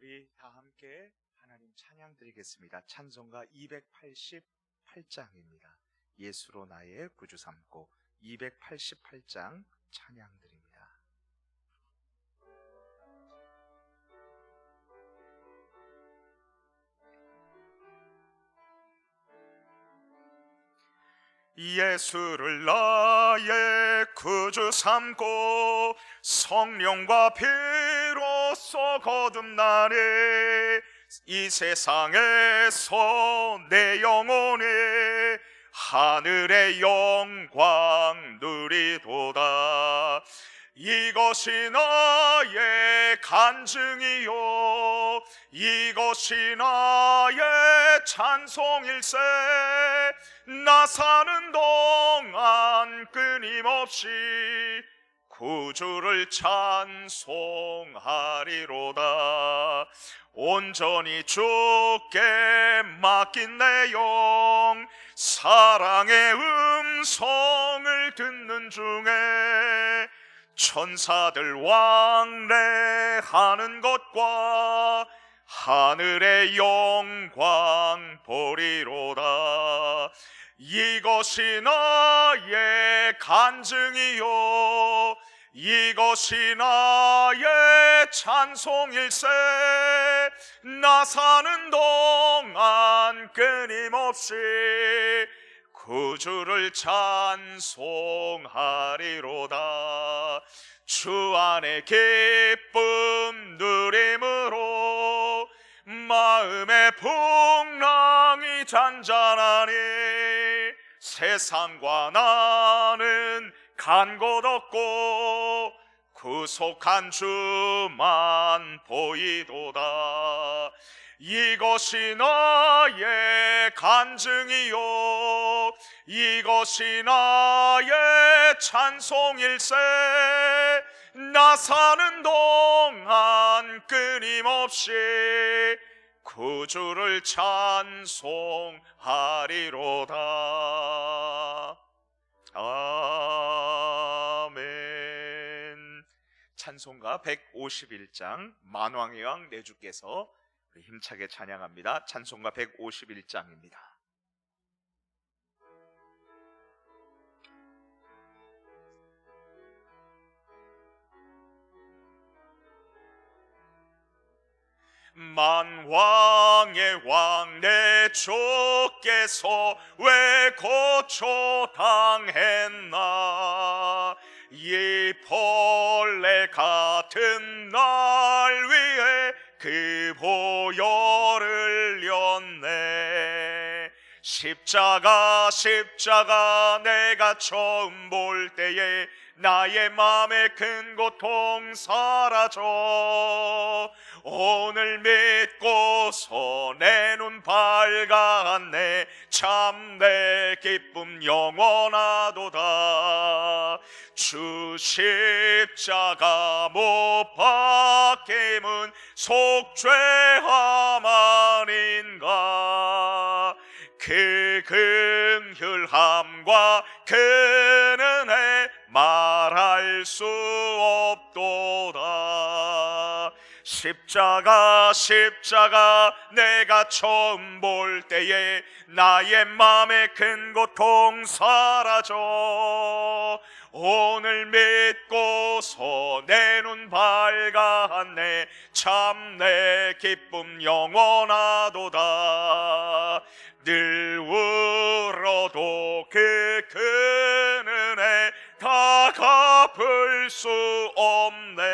우리 다 함께 하나님 찬양 드리겠습니다. 찬송가 288장입니다. 예수로 나의 구주 삼고 288장 찬양 드립니다. 예수를 나의 구주 삼고 성령과 피로써 거듭나네. 이 세상에서 내 영혼이 하늘의 영광 누리도다. 이것이 나의 간증이요 이것이 나의 찬송일세. 나 사는 동안 끊임없이 구주를 찬송하리로다. 온전히 주께 맡긴 내 영 사랑의 음성을 듣는 중에 천사들 왕래하는 것과 하늘의 영광 보리로다. 이것이 나의 간증이요 이것이 나의 찬송일세. 나 사는 동안 끊임없이 구주를 찬송하리로다. 주 안에 기쁨 누림으로 마음의 풍랑이 잔잔하니 세상과 나는 간 곳 없고 구속한 주만 보이도다. 이것이 나의 간증이요 이것이 나의 찬송일세. 나 사는 동안 끊임없이 구주를 찬송하리로다. 아멘. 찬송가 151장 만왕의 왕 내 주께서 힘차게 찬양합니다. 찬송가 151장입니다. 만왕의 왕 내 주께서 왜 고초당했나. 이 벌레 같은 날 위해 그 보혈을 흘렸네. 십자가 내가 처음 볼 때에 나의 맘에 큰 고통 사라져. 오늘 믿고서 내 눈 밝았네. 참 내 기쁨 영원하도다. 주 십자가 못 박힘은 속죄함 아닌가. 그 긍휼함과 그 은혜 말할 수 없도다. 십자가 내가 처음 볼 때에 나의 맘에 큰 고통 사라져. 오늘 믿고서 내 눈 밝았네. 참 내 기쁨 영원하도다. 늘 울어도 그 큰 은혜 다 갚을 수 없네.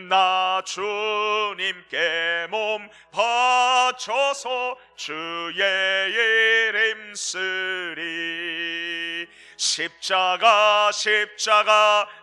나 주님께 몸 바쳐서 주의 이름 쓰리. 십자가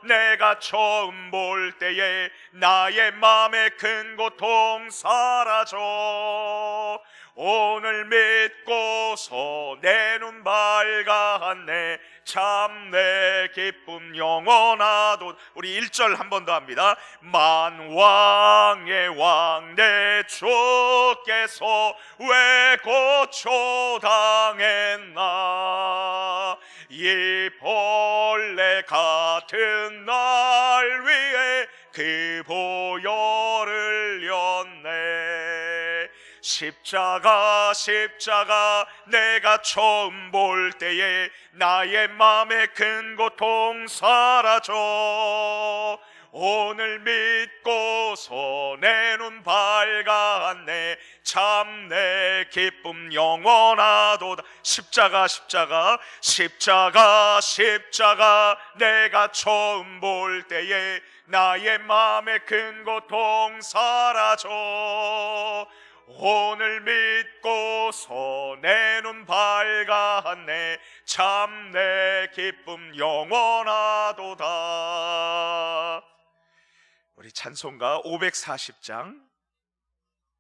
내가 처음 볼 때에 나의 맘에 큰 고통 사라져. 오늘 믿고서 내 눈 밝았네. 참 내 기쁨 영원하도. 우리 1절 한 번 더 합니다. 만왕의 왕 내 주께서 왜 고초당했나. 이 벌레 같은 날 위에 그 보혈을 흘려 십자가 십자가 내가 처음 볼 때에 나의 맘에 큰 고통 사라져. 오늘 믿고서 내 눈 밝았네. 참 내 기쁨 영원하도다. 십자가 십자가 십자가 십자가 내가 처음 볼 때에 나의 맘에 큰 고통 사라져. 오늘 믿고서 내 눈 밝았네. 참 내 기쁨 영원하도다. 우리 찬송가 540장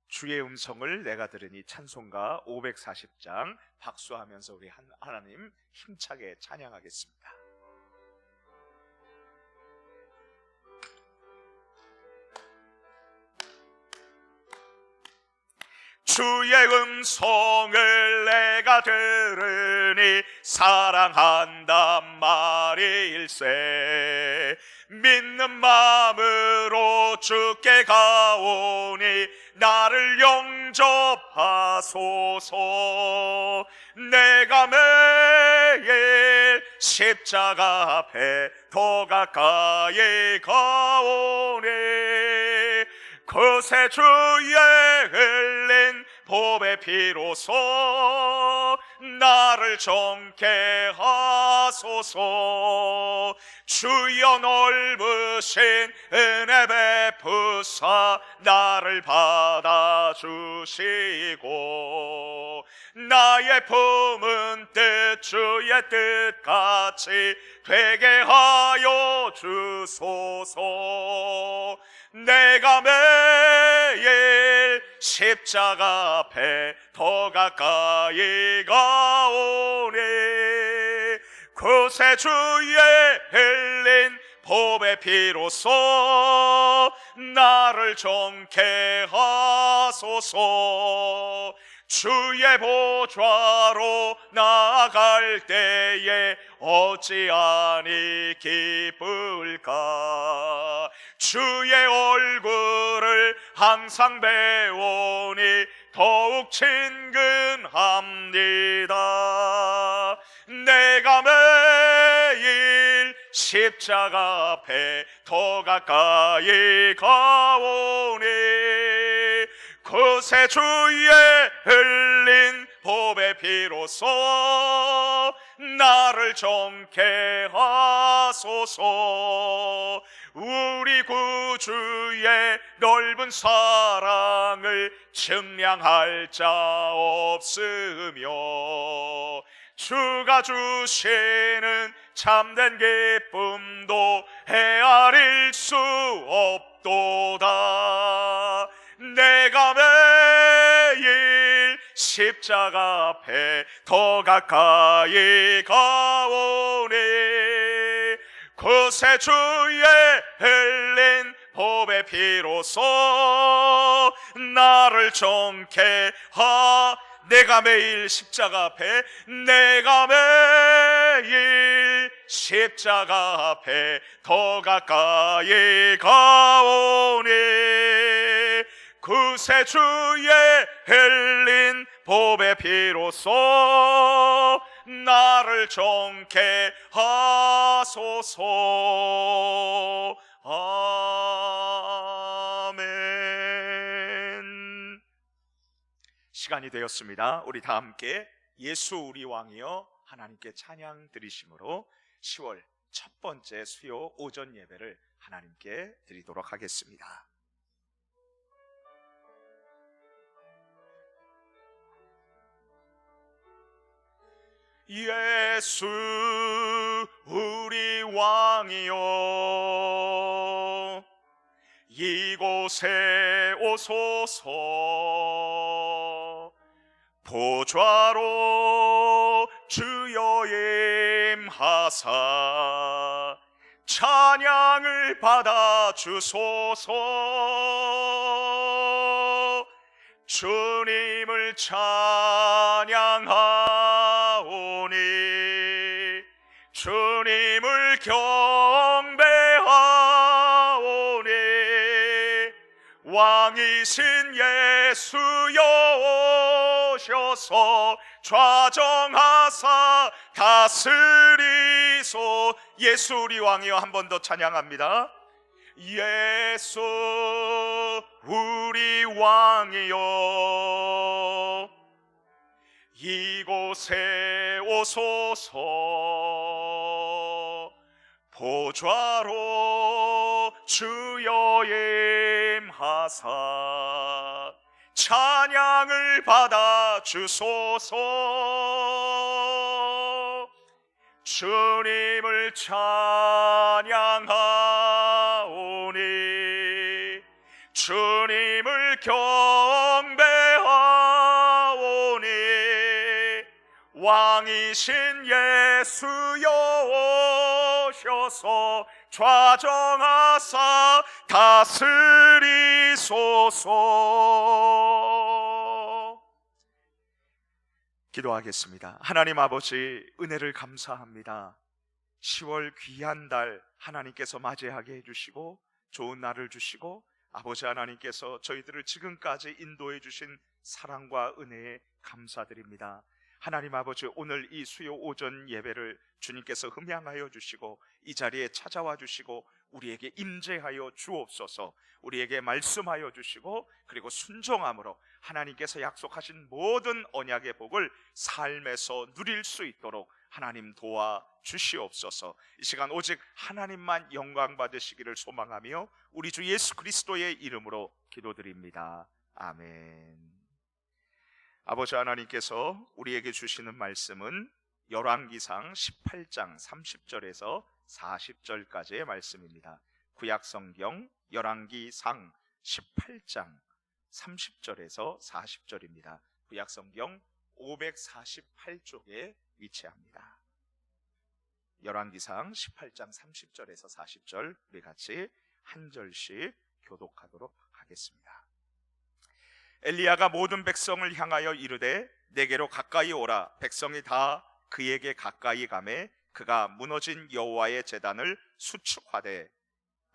주의 음성을 내가 들으니 찬송가 540장 박수하면서 우리 하나님 힘차게 찬양하겠습니다. 주의 음성을 내가 들으니 사랑한단 말일세. 믿는 마음으로 주께 가오니 나를 영접하소서. 내가 매일 십자가 앞에 더 가까이 가오니 그새 주의 흘린 보배 피로써 나를 정케 하소서. 주여 넓으신 은혜 베푸사 나를 받아주시고 나의 품은 뜻 주의 뜻같이 되게 하여 주소서. 내가 매일 십자가 앞에 더 가까이 가오니 그새 주의 흘린 보배 피로써 나를 정케 하소서. 주의 보좌로 나아갈 때에 어찌하니 기쁠까. 주의 얼굴을 항상 배우니 더욱 친근합니다. 내가 매일 십자가 앞에 더 가까이 가오니 그새 주의 흘린 보배 피로써 나를 정케 하소서. 우리 구주의 넓은 사랑을 증량할 자 없으며 주가 주시는 참된 기쁨도 헤아릴 수 없도다. 내가 매일 십자가 앞에 더 가까이 가오니 그새 주의 흘린 보배 피로써 나를 정케 내가 매일 십자가 앞에 내가 매일 십자가 앞에 더 가까이 가오니 그새 주의 흘린 보배 피로써 나를 정케 하소서. 아멘. 시간이 되었습니다. 우리 다 함께 예수 우리 왕이여 하나님께 찬양 드리심으로 10월 첫 번째 수요 오전 예배를 하나님께 드리도록 하겠습니다. 예수 우리 왕이여 이곳에 오소서. 보좌로 주여 임하사 찬양을 받아 주소서. 주님을 찬양하오니 주님을 경배하오니 왕이신 예수여 오셔서 좌정하사 다스리소. 예수 우리 왕이여. 한 번 더 찬양합니다. 예수 우리 왕이여 이곳에 오소서. 보좌로 주여 임하사 찬양을 받아 주소서. 주님을 찬양하오니 주님을 경배하오니 왕이신 예수여 오셔서 좌정하사 다스리소서. 기도하겠습니다. 하나님 아버지, 은혜를 감사합니다. 10월 귀한 달 하나님께서 맞이하게 해주시고 좋은 날을 주시고 아버지 하나님께서 저희들을 지금까지 인도해 주신 사랑과 은혜에 감사드립니다. 하나님 아버지, 오늘 이 수요 오전 예배를 주님께서 흠양하여 주시고 이 자리에 찾아와 주시고 우리에게 임재하여 주옵소서. 우리에게 말씀하여 주시고 그리고 순종함으로 하나님께서 약속하신 모든 언약의 복을 삶에서 누릴 수 있도록 하나님 도와 주시옵소서. 이 시간 오직 하나님만 영광 받으시기를 소망하며 우리 주 예수 그리스도의 이름으로 기도드립니다. 아멘. 아버지 하나님께서 우리에게 주시는 말씀은 열왕기상 18장 30절에서 40절까지의 말씀입니다. 구약성경 열왕기상 18장 30절에서 40절입니다. 구약성경 548쪽에 위치합니다. 열왕기상 18장 30절에서 40절 우리 같이 한 절씩 교독하도록 하겠습니다. 엘리야가 모든 백성을 향하여 이르되 내게로 가까이 오라. 백성이 다 그에게 가까이 가매 그가 무너진 여호와의 제단을 수축하되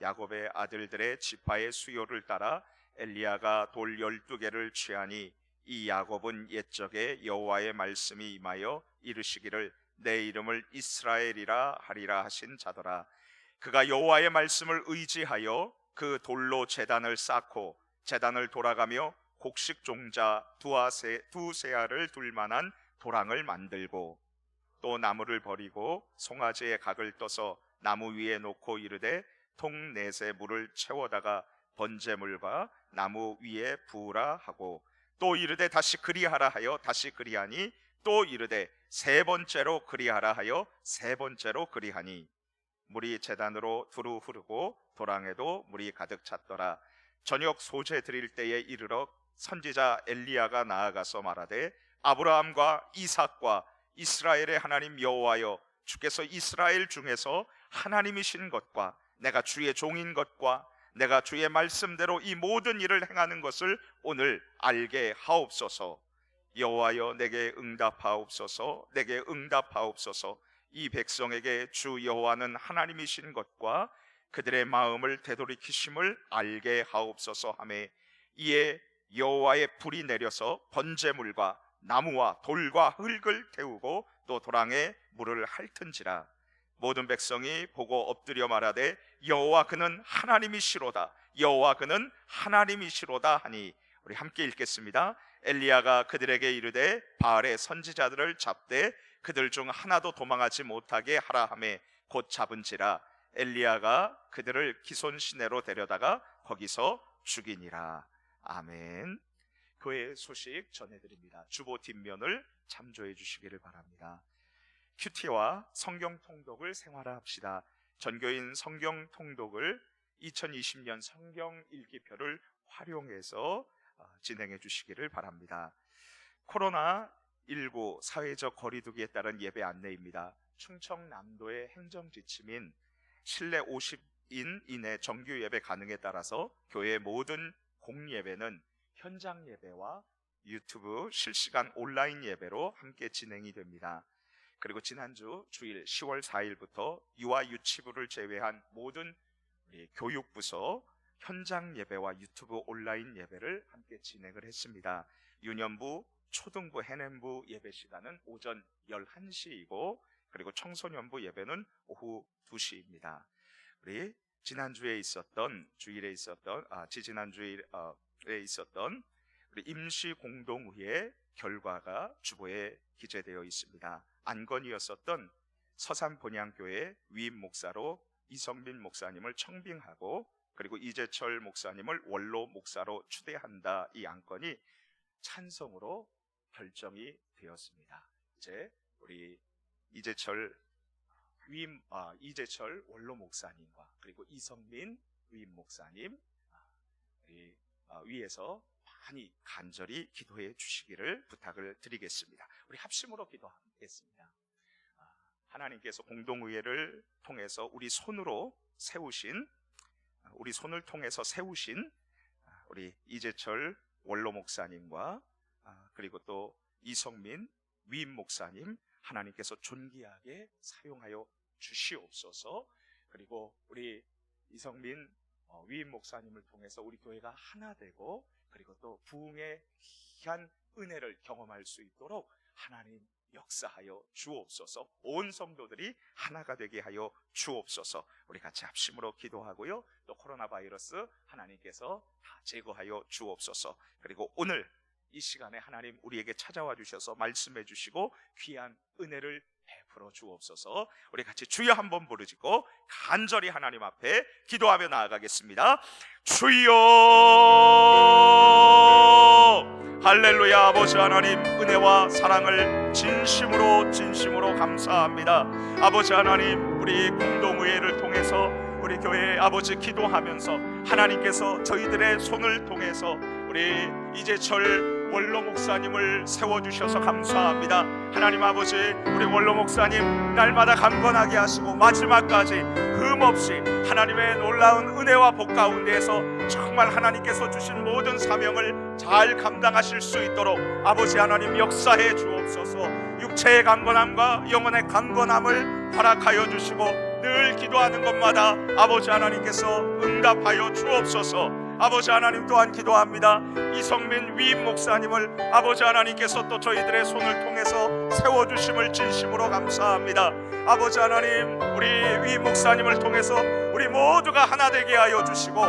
야곱의 아들들의 지파의 수요를 따라 엘리야가 돌 12개를 취하니 이 야곱은 옛적에 여호와의 말씀이 임하여 이르시기를 내 이름을 이스라엘이라 하리라 하신 자더라. 그가 여호와의 말씀을 의지하여 그 돌로 제단을 쌓고 제단을 돌아가며 곡식 종자 두 세알을 둘 만한 도랑을 만들고 또 나무를 버리고 송아지의 각을 떠서 나무 위에 놓고 이르되 통 넷에 물을 채워다가 번제물과 나무 위에 부으라 하고 또 이르되 다시 그리하라 하여 다시 그리하니 또 이르되 세 번째로 그리하라 하여 세 번째로 그리하니 물이 제단으로 두루 흐르고 도랑에도 물이 가득 찼더라. 저녁 소제 드릴 때에 이르러 선지자 엘리야가 나아가서 말하되 아브라함과 이삭과 이스라엘의 하나님 여호와여 주께서 이스라엘 중에서 하나님이신 것과 내가 주의 종인 것과 내가 주의 말씀대로 이 모든 일을 행하는 것을 오늘 알게 하옵소서. 여호와여 내게 응답하옵소서. 내게 응답하옵소서. 이 백성에게 주 여호와는 하나님이신 것과 그들의 마음을 되돌이키심을 알게 하옵소서 하매 이에 여호와의 불이 내려서 번제물과 나무와 돌과 흙을 태우고 또 도랑에 물을 핥은지라. 모든 백성이 보고 엎드려 말하되 여호와 그는 하나님이시로다. 여호와 그는 하나님이시로다 하니 우리 함께 읽겠습니다. 엘리야가 그들에게 이르되 바알의 선지자들을 잡되 그들 중 하나도 도망하지 못하게 하라 하매 곧 잡은지라. 엘리야가 그들을 기손 시내로 데려다가 거기서 죽이니라. 아멘. 교회 소식 전해드립니다. 주보 뒷면을 참조해 주시기를 바랍니다. 큐티와 성경 통독을 생활화합시다. 전교인 성경 통독을 2020년 성경 읽기표를 활용해서 진행해 주시기를 바랍니다. 코로나19 사회적 거리두기에 따른 예배 안내입니다. 충청남도의 행정 지침인 실내 50인 이내 정규 예배 가능에 따라서 교회 모든 공예배는 현장 예배와 유튜브 실시간 온라인 예배로 함께 진행이 됩니다. 그리고 지난주 주일 10월 4일부터 유아 유치부를 제외한 모든 우리 교육부서 현장 예배와 유튜브 온라인 예배를 함께 진행을 했습니다. 유년부, 초등부, 해냄부 예배 시간은 오전 11시이고 그리고 청소년부 예배는 오후 2시입니다. 우리 지난주에 있었던 지지난주에 있었던 우리 임시 공동회의 결과가 주보에 기재되어 있습니다. 안건이었었던 서산 본향교회 위임 목사로 이성민 목사님을 청빙하고 그리고 이재철 목사님을 원로 목사로 추대한다. 이 안건이 찬성으로 결정이 되었습니다. 이제 우리 이재철 원로 목사님과 그리고 이성민 위임 목사님 위에서 많이 간절히 기도해 주시기를 부탁을 드리겠습니다. 우리 합심으로 기도하겠습니다. 하나님께서 공동의회를 통해서 우리 손을 통해서 세우신 우리 이재철 원로 목사님과 그리고 또 이성민 위임 목사님 하나님께서 존귀하게 사용하여 주시옵소서. 그리고 우리 이성민 위임 목사님을 통해서 우리 교회가 하나 되고 그리고 또 부흥의 귀한 은혜를 경험할 수 있도록 하나님 역사하여 주옵소서. 온 성도들이 하나가 되게 하여 주옵소서. 우리 같이 합심으로 기도하고요. 또 코로나 바이러스 하나님께서 다 제거하여 주옵소서. 그리고 오늘 이 시간에 하나님 우리에게 찾아와 주셔서 말씀해 주시고 귀한 은혜를 베풀어 주옵소서. 우리 같이 주여 한번 부르짖고 간절히 하나님 앞에 기도하며 나아가겠습니다. 주여, 할렐루야. 아버지 하나님, 은혜와 사랑을 진심으로 감사합니다. 아버지 하나님, 우리 공동의회를 통해서 우리 교회 아버지 기도하면서 하나님께서 저희들의 손을 통해서 우리 이재철 원로 목사님을 세워주셔서 감사합니다. 하나님 아버지, 우리 원로 목사님 날마다 강건하게 하시고 마지막까지 흠없이 하나님의 놀라운 은혜와 복 가운데에서 정말 하나님께서 주신 모든 사명을 잘 감당하실 수 있도록 아버지 하나님 역사해 주옵소서. 육체의 강건함과 영혼의 강건함을 허락하여 주시고 늘 기도하는 것마다 아버지 하나님께서 응답하여 주옵소서. 아버지 하나님 또한 기도합니다. 이성민 위임 목사님을 아버지 하나님께서 또 저희들의 손을 통해서 세워주심을 진심으로 감사합니다. 아버지 하나님, 우리 위임 목사님을 통해서 우리 모두가 하나 되게 하여 주시고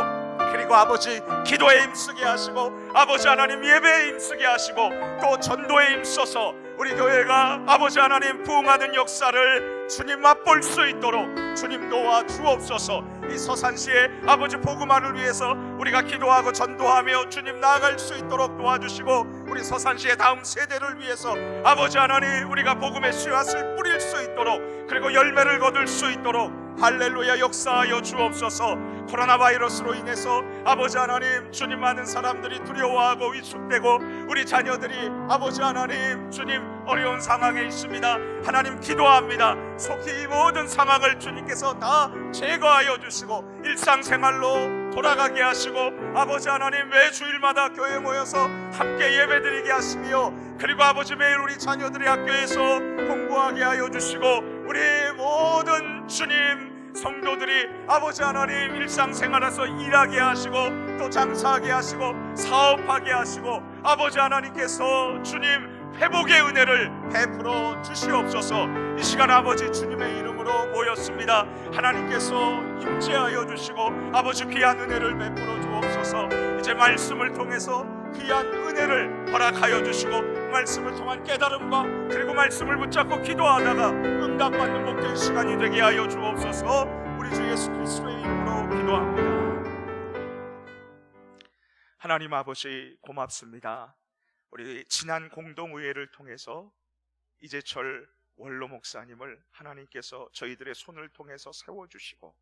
그리고 아버지 기도에 힘쓰게 하시고 아버지 하나님 예배에 힘쓰게 하시고 또 전도에 힘써서 우리 교회가 아버지 하나님 부흥하는 역사를 주님 맛볼 수 있도록 주님 도와 주옵소서. 이 서산시의 아버지 복음화를 위해서 우리가 기도하고 전도하며 주님 나아갈 수 있도록 도와주시고 우리 서산시의 다음 세대를 위해서 아버지 하나님 우리가 복음의 씨앗을 뿌릴 수 있도록 그리고 열매를 거둘 수 있도록 할렐루야 역사하여 주옵소서. 코로나 바이러스로 인해서 아버지 하나님 주님 많은 사람들이 두려워하고 위축되고 우리 자녀들이 아버지 하나님 주님 어려운 상황에 있습니다. 하나님 기도합니다. 속히 이 모든 상황을 주님께서 다 제거하여 주시고 일상생활로 돌아가게 하시고 아버지 하나님 매 주일마다 교회에 모여서 함께 예배드리게 하시며 그리고 아버지 매일 우리 자녀들이 학교에서 공부하게 하여 주시고 우리 모든 주님 성도들이 아버지 하나님 일상생활에서 일하게 하시고 또 장사하게 하시고 사업하게 하시고 아버지 하나님께서 주님 회복의 은혜를 베풀어 주시옵소서. 이 시간 아버지 주님의 이름으로 모였습니다. 하나님께서 임재하여 주시고 아버지 귀한 은혜를 베풀어 주옵소서. 이제 말씀을 통해서 귀한 은혜를 허락하여 주시고 말씀을 통한 깨달음과 그리고 말씀을 붙잡고 기도하다가 응답받는 복된 시간이 되게 하여 주옵소서. 우리 주 예수 그리스도의 이름으로 기도합니다. 하나님 아버지 고맙습니다. 우리 지난 공동의회를 통해서 이재철 원로 목사님을 하나님께서 저희들의 손을 통해서 세워주시고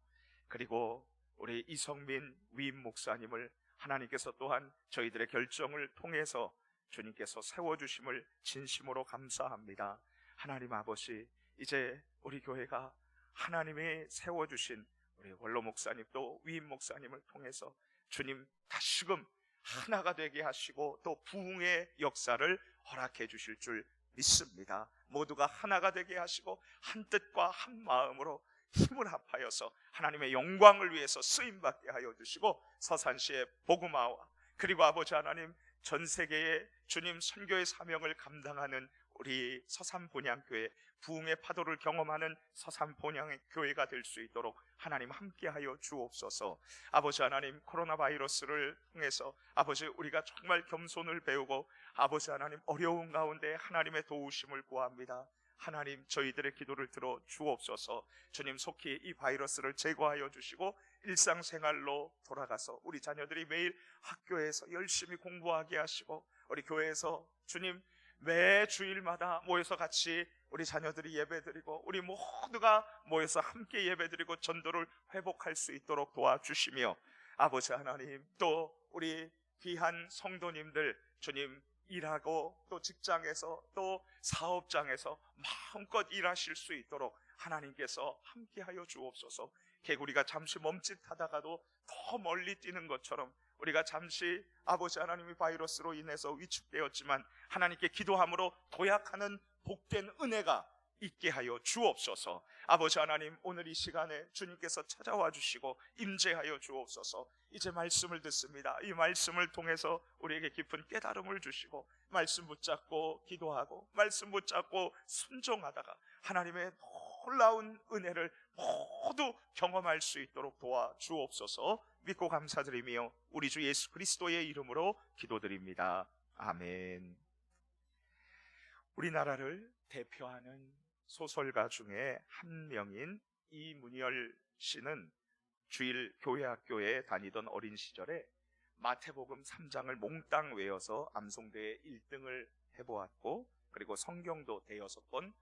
그리고 우리 이성민 위임 목사님을 하나님께서 또한 저희들의 결정을 통해서 주님께서 세워주심을 진심으로 감사합니다. 하나님 아버지, 이제 우리 교회가 하나님이 세워주신 우리 원로 목사님 또 위임 목사님을 통해서 주님 다시금 하나가 되게 하시고 또 부흥의 역사를 허락해 주실 줄 믿습니다. 모두가 하나가 되게 하시고 한 뜻과 한 마음으로 힘을 합하여서 하나님의 영광을 위해서 쓰임받게 하여 주시고, 서산시의 복음화와 그리고 아버지 하나님 전 세계의 주님 선교의 사명을 감당하는 우리 서산본향교회, 부흥의 파도를 경험하는 서산본향교회가 될 수 있도록 하나님 함께하여 주옵소서. 아버지 하나님, 코로나 바이러스를 통해서 아버지 우리가 정말 겸손을 배우고 아버지 하나님 어려운 가운데 하나님의 도우심을 구합니다. 하나님, 저희들의 기도를 들어 주옵소서. 주님, 속히 이 바이러스를 제거하여 주시고 일상생활로 돌아가서 우리 자녀들이 매일 학교에서 열심히 공부하게 하시고, 우리 교회에서 주님 매 주일마다 모여서 같이 우리 자녀들이 예배드리고 우리 모두가 모여서 함께 예배드리고 전도를 회복할 수 있도록 도와주시며, 아버지 하나님 또 우리 귀한 성도님들 주님 일하고 또 직장에서 또 사업장에서 마음껏 일하실 수 있도록 하나님께서 함께하여 주옵소서. 개구리가 잠시 멈칫하다가도 더 멀리 뛰는 것처럼 우리가 잠시 아버지 하나님의 바이러스로 인해서 위축되었지만 하나님께 기도함으로 도약하는 복된 은혜가 있게 하여 주옵소서. 아버지 하나님, 오늘 이 시간에 주님께서 찾아와 주시고 임재하여 주옵소서. 이제 말씀을 듣습니다. 이 말씀을 통해서 우리에게 깊은 깨달음을 주시고, 말씀 붙잡고 기도하고 말씀 붙잡고 순종하다가 하나님의 놀라운 은혜를 모두 경험할 수 있도록 도와주옵소서. 믿고 감사드리며 우리 주 예수 그리스도의 이름으로 기도드립니다. 아멘. 우리나라를 대표하는 소설가 중에 한 명인 이문열 씨는 주일 교회학교에 다니던 어린 시절에 마태복음 3장을 몽땅 외워서 암송대회 1등을 해보았고, 그리고 성경도 대여섯 번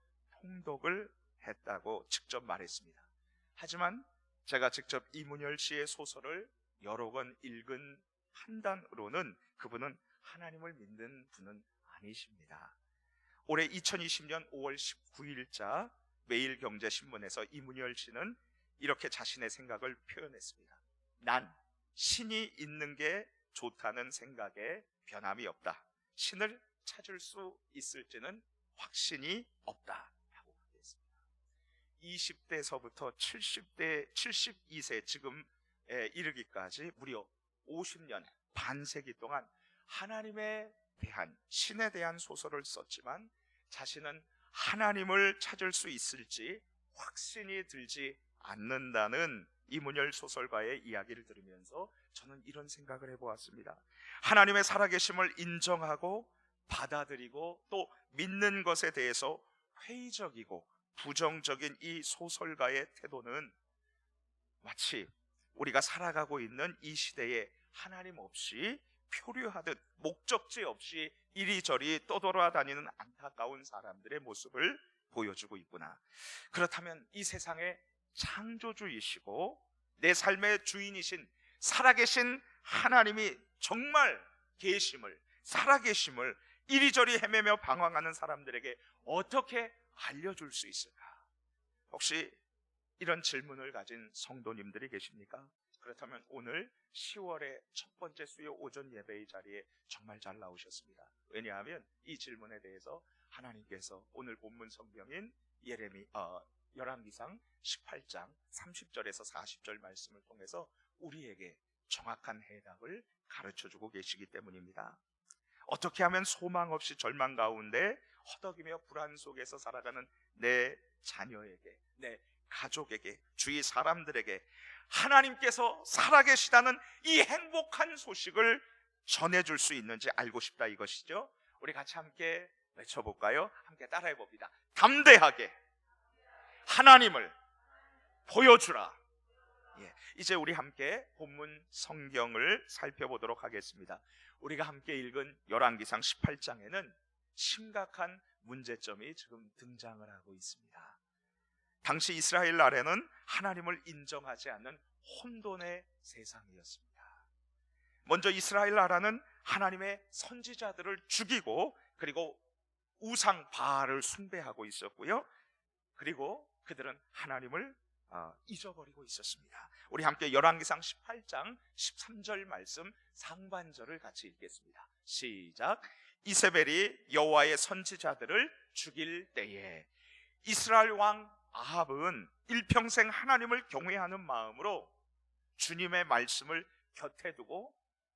통독을 했다고 직접 말했습니다. 하지만 제가 직접 이문열 씨의 소설을 여러 권 읽은 판단으로는 그분은 하나님을 믿는 분은 아니십니다. 올해 2020년 5월 19일자 매일경제신문에서 이문열 씨는 이렇게 자신의 생각을 표현했습니다. 난 신이 있는 게 좋다는 생각에 변함이 없다. 신을 찾을 수 있을지는 확신이 없다 라고 얘기했습니다. 20대서부터 72세 지금에 이르기까지 무려 50년 반세기 동안 하나님에 대한, 신에 대한 소설을 썼지만 자신은 하나님을 찾을 수 있을지 확신이 들지 않는다는 이문열 소설가의 이야기를 들으면서 저는 이런 생각을 해보았습니다. 하나님의 살아계심을 인정하고 받아들이고 또 믿는 것에 대해서 회의적이고 부정적인 이 소설가의 태도는 마치 우리가 살아가고 있는 이 시대에 하나님 없이 표류하듯 목적지 없이 이리저리 떠돌아다니는 안타까운 사람들의 모습을 보여주고 있구나. 그렇다면 이 세상의 창조주이시고 내 삶의 주인이신 살아계신 하나님이 정말 계심을, 살아계심을 이리저리 헤매며 방황하는 사람들에게 어떻게 알려줄 수 있을까? 혹시 이런 질문을 가진 성도님들이 계십니까? 그렇다면 오늘 10월의 첫 번째 수요 오전 예배의 자리에 정말 잘 나오셨습니다. 왜냐하면 이 질문에 대해서 하나님께서 오늘 본문 성경인 열왕기상 18장 30절에서 40절 말씀을 통해서 우리에게 정확한 해답을 가르쳐주고 계시기 때문입니다. 어떻게 하면 소망 없이 절망 가운데 허덕이며 불안 속에서 살아가는 내 자녀에게, 내 가족에게, 주위 사람들에게 하나님께서 살아계시다는 이 행복한 소식을 전해줄 수 있는지 알고 싶다, 이것이죠. 우리 같이 함께 외쳐볼까요? 함께 따라해 봅니다. 담대하게 하나님을 보여주라. 이제 우리 함께 본문 성경을 살펴보도록 하겠습니다. 우리가 함께 읽은 열왕기상 18장에는 심각한 문제점이 지금 등장을 하고 있습니다. 당시 이스라엘 나라는 하나님을 인정하지 않는 혼돈의 세상이었습니다. 먼저 이스라엘 나라는 하나님의 선지자들을 죽이고 그리고 우상 바알을 숭배하고 있었고요. 그리고 그들은 하나님을 잊어버리고 있었습니다. 우리 함께 열왕기상 18장 13절 말씀 상반절을 같이 읽겠습니다. 시작. 이세벨이 여호와의 선지자들을 죽일 때에 이스라엘 왕 아합은 일평생 하나님을 경외하는 마음으로 주님의 말씀을 곁에 두고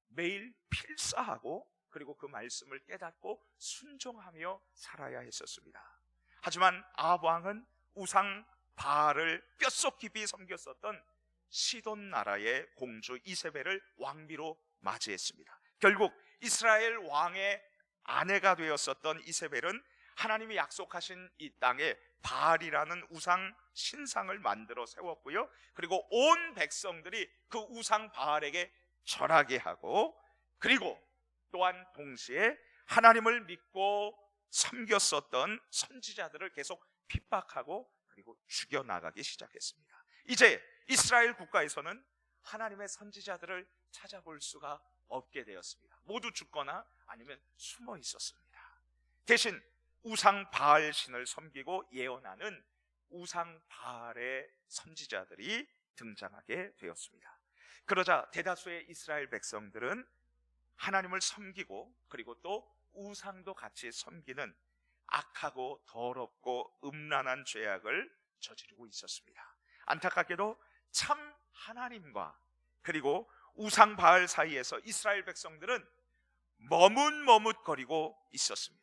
매일 필사하고 그리고 그 말씀을 깨닫고 순종하며 살아야 했었습니다. 하지만 아합 왕은 우상 바알을 뼛속 깊이 섬겼었던 시돈 나라의 공주 이세벨을 왕비로 맞이했습니다. 결국 이스라엘 왕의 아내가 되었었던 이세벨은 하나님이 약속하신 이 땅에 바알이라는 우상 신상을 만들어 세웠고요, 그리고 온 백성들이 그 우상 바알에게 절하게 하고, 그리고 또한 동시에 하나님을 믿고 섬겼었던 선지자들을 계속 핍박하고 그리고 죽여나가기 시작했습니다. 이제 이스라엘 국가에서는 하나님의 선지자들을 찾아볼 수가 없게 되었습니다. 모두 죽거나 아니면 숨어 있었습니다. 대신 우상 바알 신을 섬기고 예언하는 우상 바알의 선지자들이 등장하게 되었습니다. 그러자 대다수의 이스라엘 백성들은 하나님을 섬기고 그리고 또 우상도 같이 섬기는 악하고 더럽고 음란한 죄악을 저지르고 있었습니다. 안타깝게도 참 하나님과 그리고 우상 바알 사이에서 이스라엘 백성들은 머뭇머뭇거리고 있었습니다.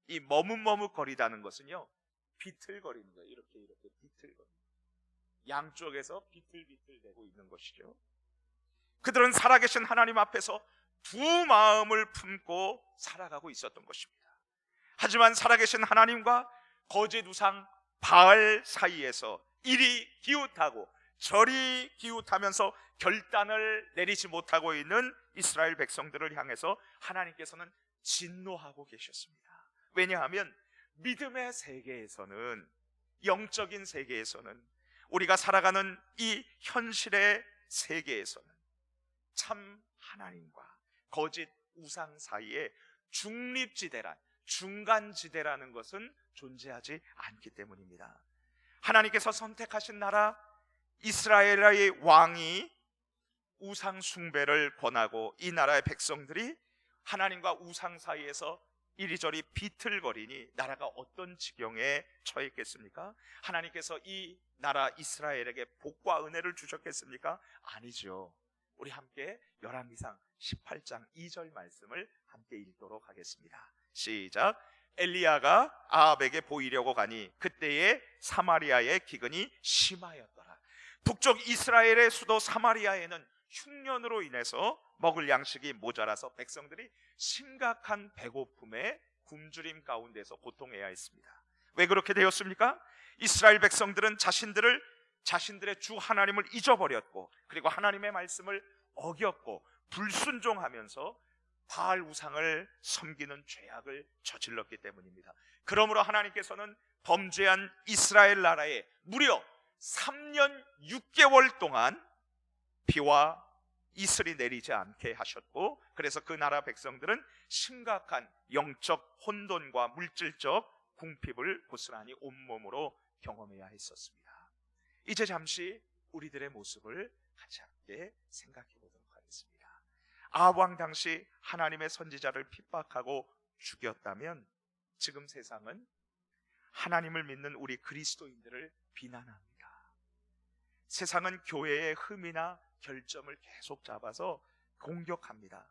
이 머뭇머뭇거리다는 것은요, 비틀거리는 거예요. 이렇게 비틀거리는, 양쪽에서 비틀비틀대고 있는 것이죠. 그들은 살아계신 하나님 앞에서 두 마음을 품고 살아가고 있었던 것입니다. 하지만 살아계신 하나님과 거짓 우상 바알 사이에서 이리 기웃하고 저리 기웃하면서 결단을 내리지 못하고 있는 이스라엘 백성들을 향해서 하나님께서는 진노하고 계셨습니다. 왜냐하면 믿음의 세계에서는, 영적인 세계에서는, 우리가 살아가는 이 현실의 세계에서는 참 하나님과 거짓 우상 사이에 중립지대란, 중간지대라는 것은 존재하지 않기 때문입니다. 하나님께서 선택하신 나라 이스라엘의 왕이 우상 숭배를 권하고 이 나라의 백성들이 하나님과 우상 사이에서 이리저리 비틀거리니 나라가 어떤 지경에 처했겠습니까? 하나님께서 이 나라 이스라엘에게 복과 은혜를 주셨겠습니까? 아니죠. 우리 함께 열왕기상 18장 2절 말씀을 함께 읽도록 하겠습니다. 시작. 엘리야가 아합에게 보이려고 가니 그때에 사마리아의 기근이 심하였더라. 북쪽 이스라엘의 수도 사마리아에는 흉년으로 인해서 먹을 양식이 모자라서 백성들이 심각한 배고픔에 굶주림 가운데서 고통해야 했습니다. 왜 그렇게 되었습니까? 이스라엘 백성들은 자신들의 주 하나님을 잊어버렸고 그리고 하나님의 말씀을 어겼고 불순종하면서 바알 우상을 섬기는 죄악을 저질렀기 때문입니다. 그러므로 하나님께서는 범죄한 이스라엘 나라에 무려 3년 6개월 동안 비와 이슬이 내리지 않게 하셨고, 그래서 그 나라 백성들은 심각한 영적 혼돈과 물질적 궁핍을 고스란히 온몸으로 경험해야 했었습니다. 이제 잠시 우리들의 모습을 같이 함께 생각해 보도록 하겠습니다. 아합 왕 당시 하나님의 선지자를 핍박하고 죽였다면 지금 세상은 하나님을 믿는 우리 그리스도인들을 비난합니다. 세상은 교회의 흠이나 결점을 계속 잡아서 공격합니다.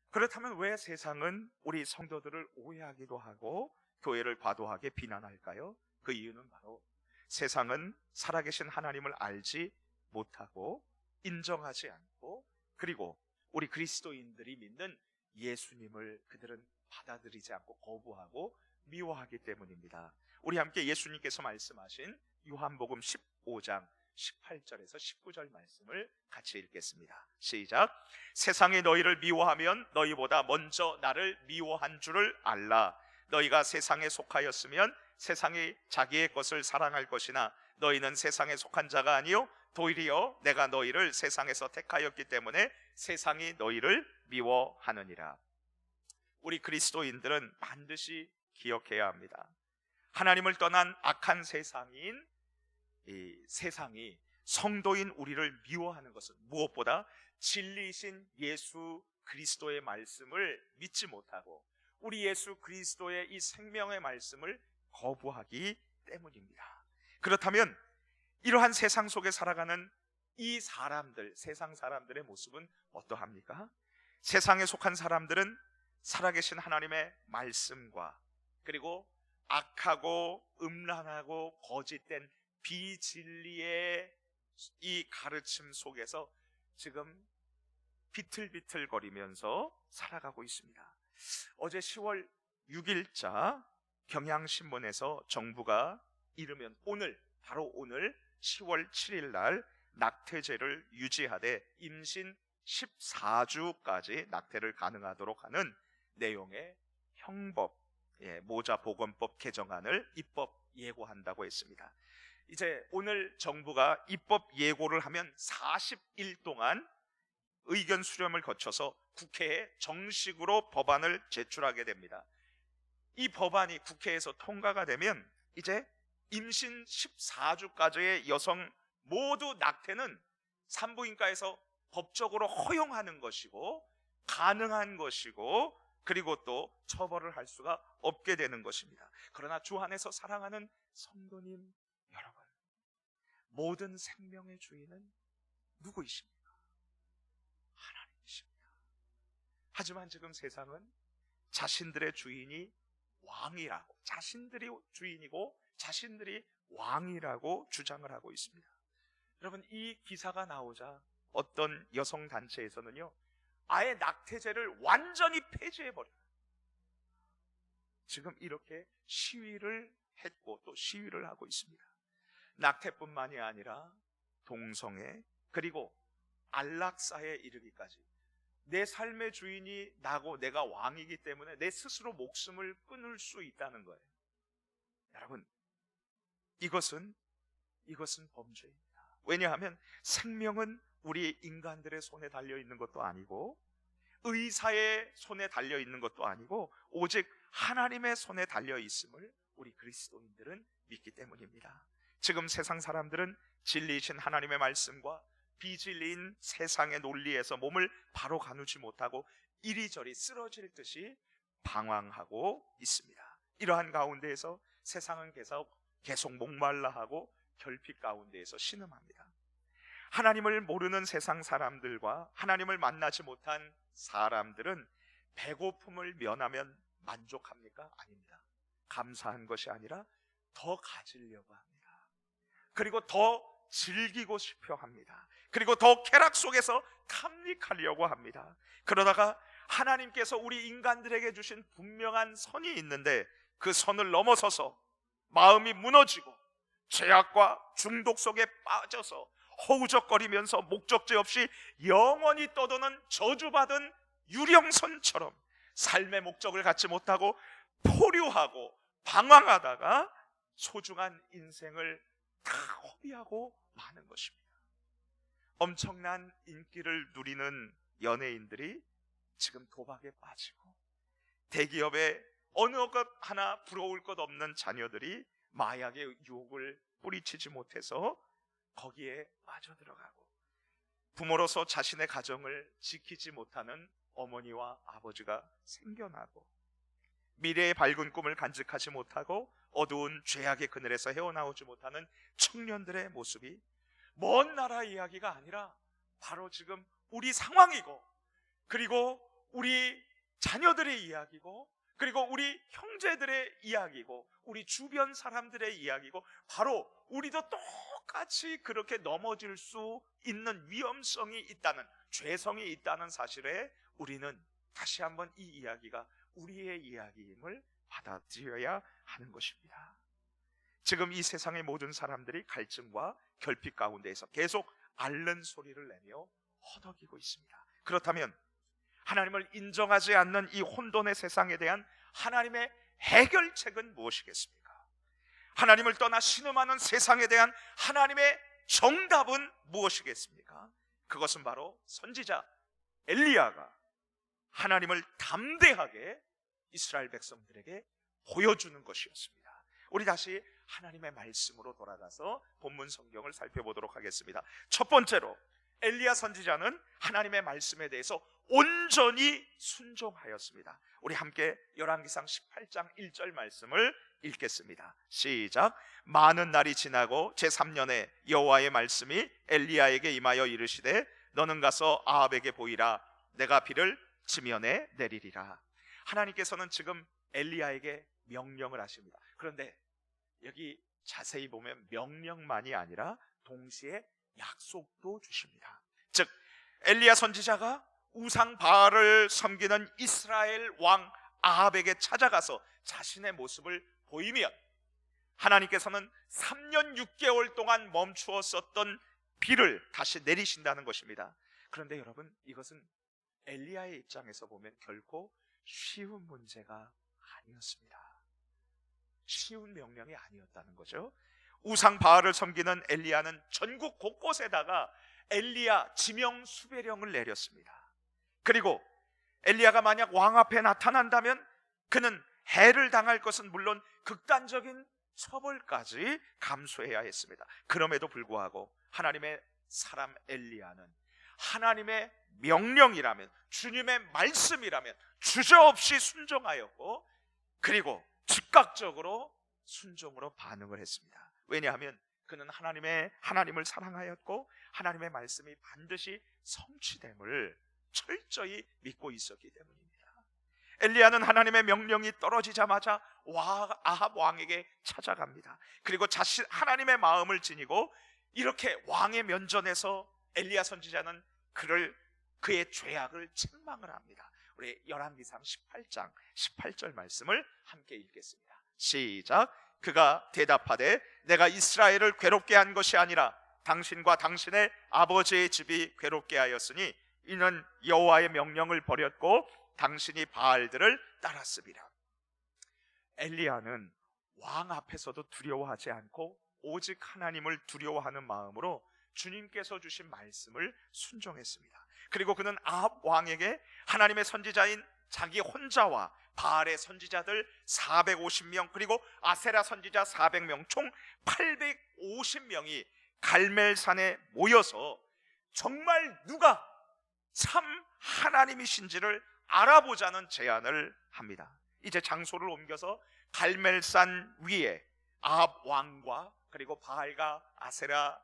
그렇다면 왜 세상은 우리 성도들을 오해하기도 하고 교회를 과도하게 비난할까요? 그 이유는 바로 세상은 살아계신 하나님을 알지 못하고 인정하지 않고 그리고 우리 그리스도인들이 믿는 예수님을 그들은 받아들이지 않고 거부하고 미워하기 때문입니다. 우리 함께 예수님께서 말씀하신 요한복음 15장 18절에서 19절 말씀을 같이 읽겠습니다. 시작. 세상이 너희를 미워하면 너희보다 먼저 나를 미워한 줄을 알라. 너희가 세상에 속하였으면 세상이 자기의 것을 사랑할 것이나 너희는 세상에 속한 자가 아니요 도리어 내가 너희를 세상에서 택하였기 때문에 세상이 너희를 미워하느니라. 우리 그리스도인들은 반드시 기억해야 합니다. 하나님을 떠난 악한 세상인 이 세상이 성도인 우리를 미워하는 것은 무엇보다 진리이신 예수 그리스도의 말씀을 믿지 못하고 우리 예수 그리스도의 이 생명의 말씀을 거부하기 때문입니다. 그렇다면 이러한 세상 속에 살아가는 이 사람들, 세상 사람들의 모습은 어떠합니까? 세상에 속한 사람들은 살아계신 하나님의 말씀과 그리고 악하고 음란하고 거짓된 비진리의 이 가르침 속에서 지금 비틀비틀거리면서 살아가고 있습니다. 어제 10월 6일자 경향신문에서 정부가 이르면 오늘, 바로 오늘 10월 7일 날 낙태죄를 유지하되 임신 14주까지 낙태를 가능하도록 하는 내용의 형법, 모자보건법 개정안을 입법 예고한다고 했습니다. 이제 오늘 정부가 입법 예고를 하면 40일 동안 의견 수렴을 거쳐서 국회에 정식으로 법안을 제출하게 됩니다. 이 법안이 국회에서 통과가 되면 이제 임신 14주까지의 여성 모두 낙태는 산부인과에서 법적으로 허용하는 것이고 가능한 것이고 그리고 또 처벌을 할 수가 없게 되는 것입니다. 그러나 주 안에서 사랑하는 성도님 여러분, 모든 생명의 주인은 누구이십니까? 하나님이십니다. 하지만 지금 세상은 자신들의 주인이 왕이라고, 자신들이 주인이고 자신들이 왕이라고 주장을 하고 있습니다. 여러분, 이 기사가 나오자 어떤 여성단체에서는요, 아예 낙태죄를 완전히 폐지해버려요. 지금 이렇게 시위를 했고 또 시위를 하고 있습니다. 낙태뿐만이 아니라 동성애 그리고 안락사에 이르기까지 내 삶의 주인이 나고 내가 왕이기 때문에 내 스스로 목숨을 끊을 수 있다는 거예요. 여러분, 이것은 범죄입니다. 왜냐하면 생명은 우리 인간들의 손에 달려 있는 것도 아니고 의사의 손에 달려 있는 것도 아니고 오직 하나님의 손에 달려 있음을 우리 그리스도인들은 믿기 때문입니다. 지금 세상 사람들은 진리이신 하나님의 말씀과 비진리인 세상의 논리에서 몸을 바로 가누지 못하고 이리저리 쓰러질 듯이 방황하고 있습니다. 이러한 가운데에서 세상은 계속 목말라하고 결핍 가운데에서 신음합니다. 하나님을 모르는 세상 사람들과 하나님을 만나지 못한 사람들은 배고픔을 면하면 만족합니까? 아닙니다. 감사한 것이 아니라 더 가지려고 합니다. 그리고 더 즐기고 싶어 합니다. 그리고 더 쾌락 속에서 탐닉하려고 합니다. 그러다가 하나님께서 우리 인간들에게 주신 분명한 선이 있는데 그 선을 넘어서서 마음이 무너지고 죄악과 중독 속에 빠져서 허우적거리면서 목적지 없이 영원히 떠도는 저주받은 유령선처럼 삶의 목적을 갖지 못하고 포류하고 방황하다가 소중한 인생을 다 허비하고 마는 것입니다. 엄청난 인기를 누리는 연예인들이 지금 도박에 빠지고 대기업의 어느 것 하나 부러울 것 없는 자녀들이 마약의 유혹을 뿌리치지 못해서 거기에 빠져들어가고 부모로서 자신의 가정을 지키지 못하는 어머니와 아버지가 생겨나고 미래의 밝은 꿈을 간직하지 못하고 어두운 죄악의 그늘에서 헤어나오지 못하는 청년들의 모습이 먼 나라 이야기가 아니라 바로 지금 우리 상황이고 그리고 우리 자녀들의 이야기고 그리고 우리 형제들의 이야기고 우리 주변 사람들의 이야기고 바로 우리도 똑같이 그렇게 넘어질 수 있는 위험성이 있다는, 죄성이 있다는 사실에 우리는 다시 한번 이 이야기가 우리의 이야기임을 받아들여야 하는 것입니다. 지금 이 세상의 모든 사람들이 갈증과 결핍 가운데에서 계속 앓는 소리를 내며 허덕이고 있습니다. 그렇다면 하나님을 인정하지 않는 이 혼돈의 세상에 대한 하나님의 해결책은 무엇이겠습니까? 하나님을 떠나 신음하는 세상에 대한 하나님의 정답은 무엇이겠습니까? 그것은 바로 선지자 엘리야가 하나님을 담대하게 이스라엘 백성들에게 보여주는 것이었습니다. 우리 다시 하나님의 말씀으로 돌아가서 본문 성경을 살펴보도록 하겠습니다. 첫 번째로 엘리야 선지자는 하나님의 말씀에 대해서 온전히 순종하였습니다. 우리 함께 열왕기상 18장 1절 말씀을 읽겠습니다. 시작. 많은 날이 지나고 제3년에 여호와의 말씀이 엘리야에게 임하여 이르시되 너는 가서 아합에게 보이라. 내가 비를 지면에 내리리라. 하나님께서는 지금 엘리야에게 명령을 하십니다. 그런데 여기 자세히 보면 명령만이 아니라 동시에 약속도 주십니다. 즉 엘리야 선지자가 우상 바알을 섬기는 이스라엘 왕 아합에게 찾아가서 자신의 모습을 보이면 하나님께서는 3년 6개월 동안 멈추었었던 비를 다시 내리신다는 것입니다. 그런데 여러분, 이것은 엘리야의 입장에서 보면 결코 쉬운 문제가 아니었습니다. 쉬운 명령이 아니었다는 거죠. 우상 바알을 섬기는 엘리야는 전국 곳곳에다가 엘리야 지명 수배령을 내렸습니다. 그리고 엘리야가 만약 왕 앞에 나타난다면 그는 해를 당할 것은 물론 극단적인 처벌까지 감수해야 했습니다. 그럼에도 불구하고 하나님의 사람 엘리야는 하나님의 명령이라면, 주님의 말씀이라면 주저없이 순종하였고, 그리고 즉각적으로 순종으로 반응을 했습니다. 왜냐하면 그는 하나님을 사랑하였고 하나님의 말씀이 반드시 성취됨을 철저히 믿고 있었기 때문입니다. 엘리야는 하나님의 명령이 떨어지자마자 아합 왕에게 찾아갑니다. 그리고 하나님의 마음을 지니고 이렇게 왕의 면전에서 엘리야 선지자는 그의 죄악을 책망을 합니다. 우리 열왕기상 18장 18절 말씀을 함께 읽겠습니다. 시작. 그가 대답하되 내가 이스라엘을 괴롭게 한 것이 아니라 당신과 당신의 아버지의 집이 괴롭게 하였으니 이는 여호와의 명령을 버렸고 당신이 바알들을 따랐습니다. 엘리야는 왕 앞에서도 두려워하지 않고 오직 하나님을 두려워하는 마음으로 주님께서 주신 말씀을 순종했습니다. 그리고 그는 아합 왕에게 하나님의 선지자인 자기 혼자와 바알의 선지자들 450명 그리고 아세라 선지자 400명 총 850명이 갈멜산에 모여서 정말 누가 참 하나님이신지를 알아보자는 제안을 합니다. 이제 장소를 옮겨서 갈멜산 위에 아합 왕과 그리고 바알과 아세라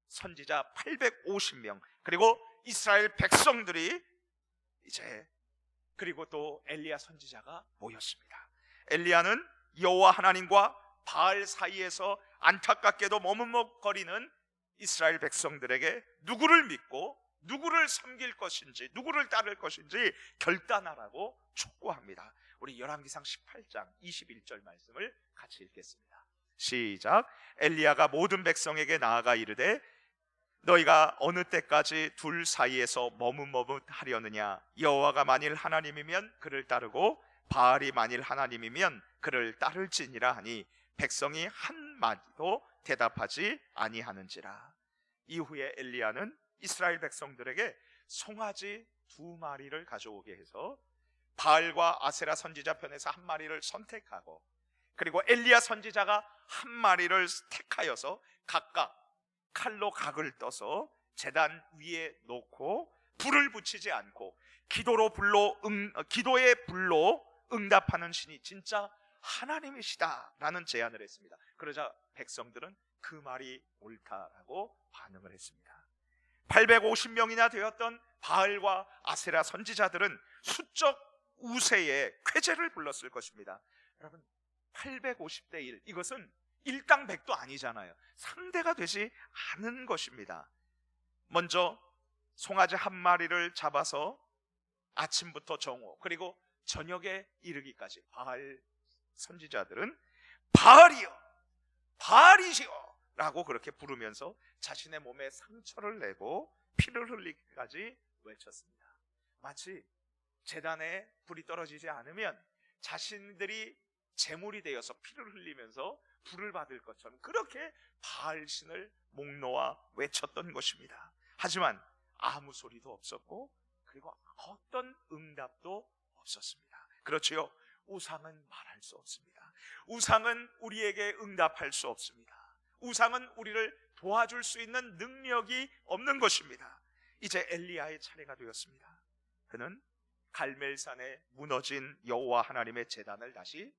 선지자 850명 그리고 이스라엘 백성들이 그리고 또 엘리야 선지자가 모였습니다. 엘리야는 여호와 하나님과 바알 사이에서 안타깝게도 머뭇거리는 이스라엘 백성들에게 누구를 믿고 누구를 섬길 것인지 누구를 따를 것인지 결단하라고 촉구합니다. 우리 열왕기상 18장 21절 말씀을 같이 읽겠습니다. 시작. 엘리야가 모든 백성에게 나아가 이르되 너희가 어느 때까지 둘 사이에서 머뭇머뭇하려느냐. 여호와가 만일 하나님이면 그를 따르고 바알이 만일 하나님이면 그를 따를지니라 하니 백성이 한마디도 대답하지 아니하는지라. 이후에 엘리야는 이스라엘 백성들에게 송아지 2마리를 가져오게 해서 바알과 아세라 선지자 편에서 1마리를 선택하고 그리고 엘리야 선지자가 1마리를 택하여서 각각 칼로 각을 떠서 제단 위에 놓고 불을 붙이지 않고 기도의 불로 응답하는 신이 진짜 하나님이시다라는 제안을 했습니다. 그러자 백성들은 그 말이 옳다라고 반응을 했습니다. 850명이나 되었던 바알과 아세라 선지자들은 수적 우세의 쾌재를 불렀을 것입니다. 여러분 850대 1 이것은 일당백도 아니잖아요. 상대가 되지 않은 것입니다. 먼저 송아지 1마리를 잡아서 아침부터 정오 그리고 저녁에 이르기까지 바알 선지자들은 바알이여 바알이시여 라고 그렇게 부르면서 자신의 몸에 상처를 내고 피를 흘리기까지 외쳤습니다. 마치 제단에 불이 떨어지지 않으면 자신들이 제물이 되어서 피를 흘리면서 불을 받을 것처럼 그렇게 바알신을 목 놓아 외쳤던 것입니다. 하지만 아무 소리도 없었고 그리고 어떤 응답도 없었습니다. 그렇지요. 우상은 말할 수 없습니다. 우상은 우리에게 응답할 수 없습니다. 우상은 우리를 도와줄 수 있는 능력이 없는 것입니다. 이제 엘리야의 차례가 되었습니다. 그는 갈멜산에 무너진 여호와 하나님의 제단을 다시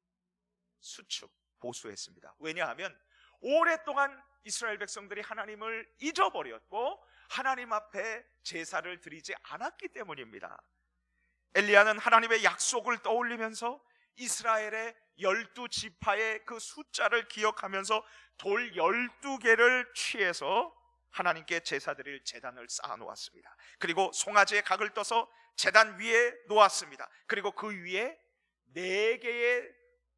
수축 보수했습니다. 왜냐하면 오랫동안 이스라엘 백성들이 하나님을 잊어버렸고 하나님 앞에 제사를 드리지 않았기 때문입니다. 엘리야는 하나님의 약속을 떠올리면서 이스라엘의 12지파의 그 숫자를 기억하면서 돌 12개를 취해서 하나님께 제사 드릴 제단을 쌓아 놓았습니다. 그리고 송아지의 각을 떠서 제단 위에 놓았습니다. 그리고 그 위에 4개의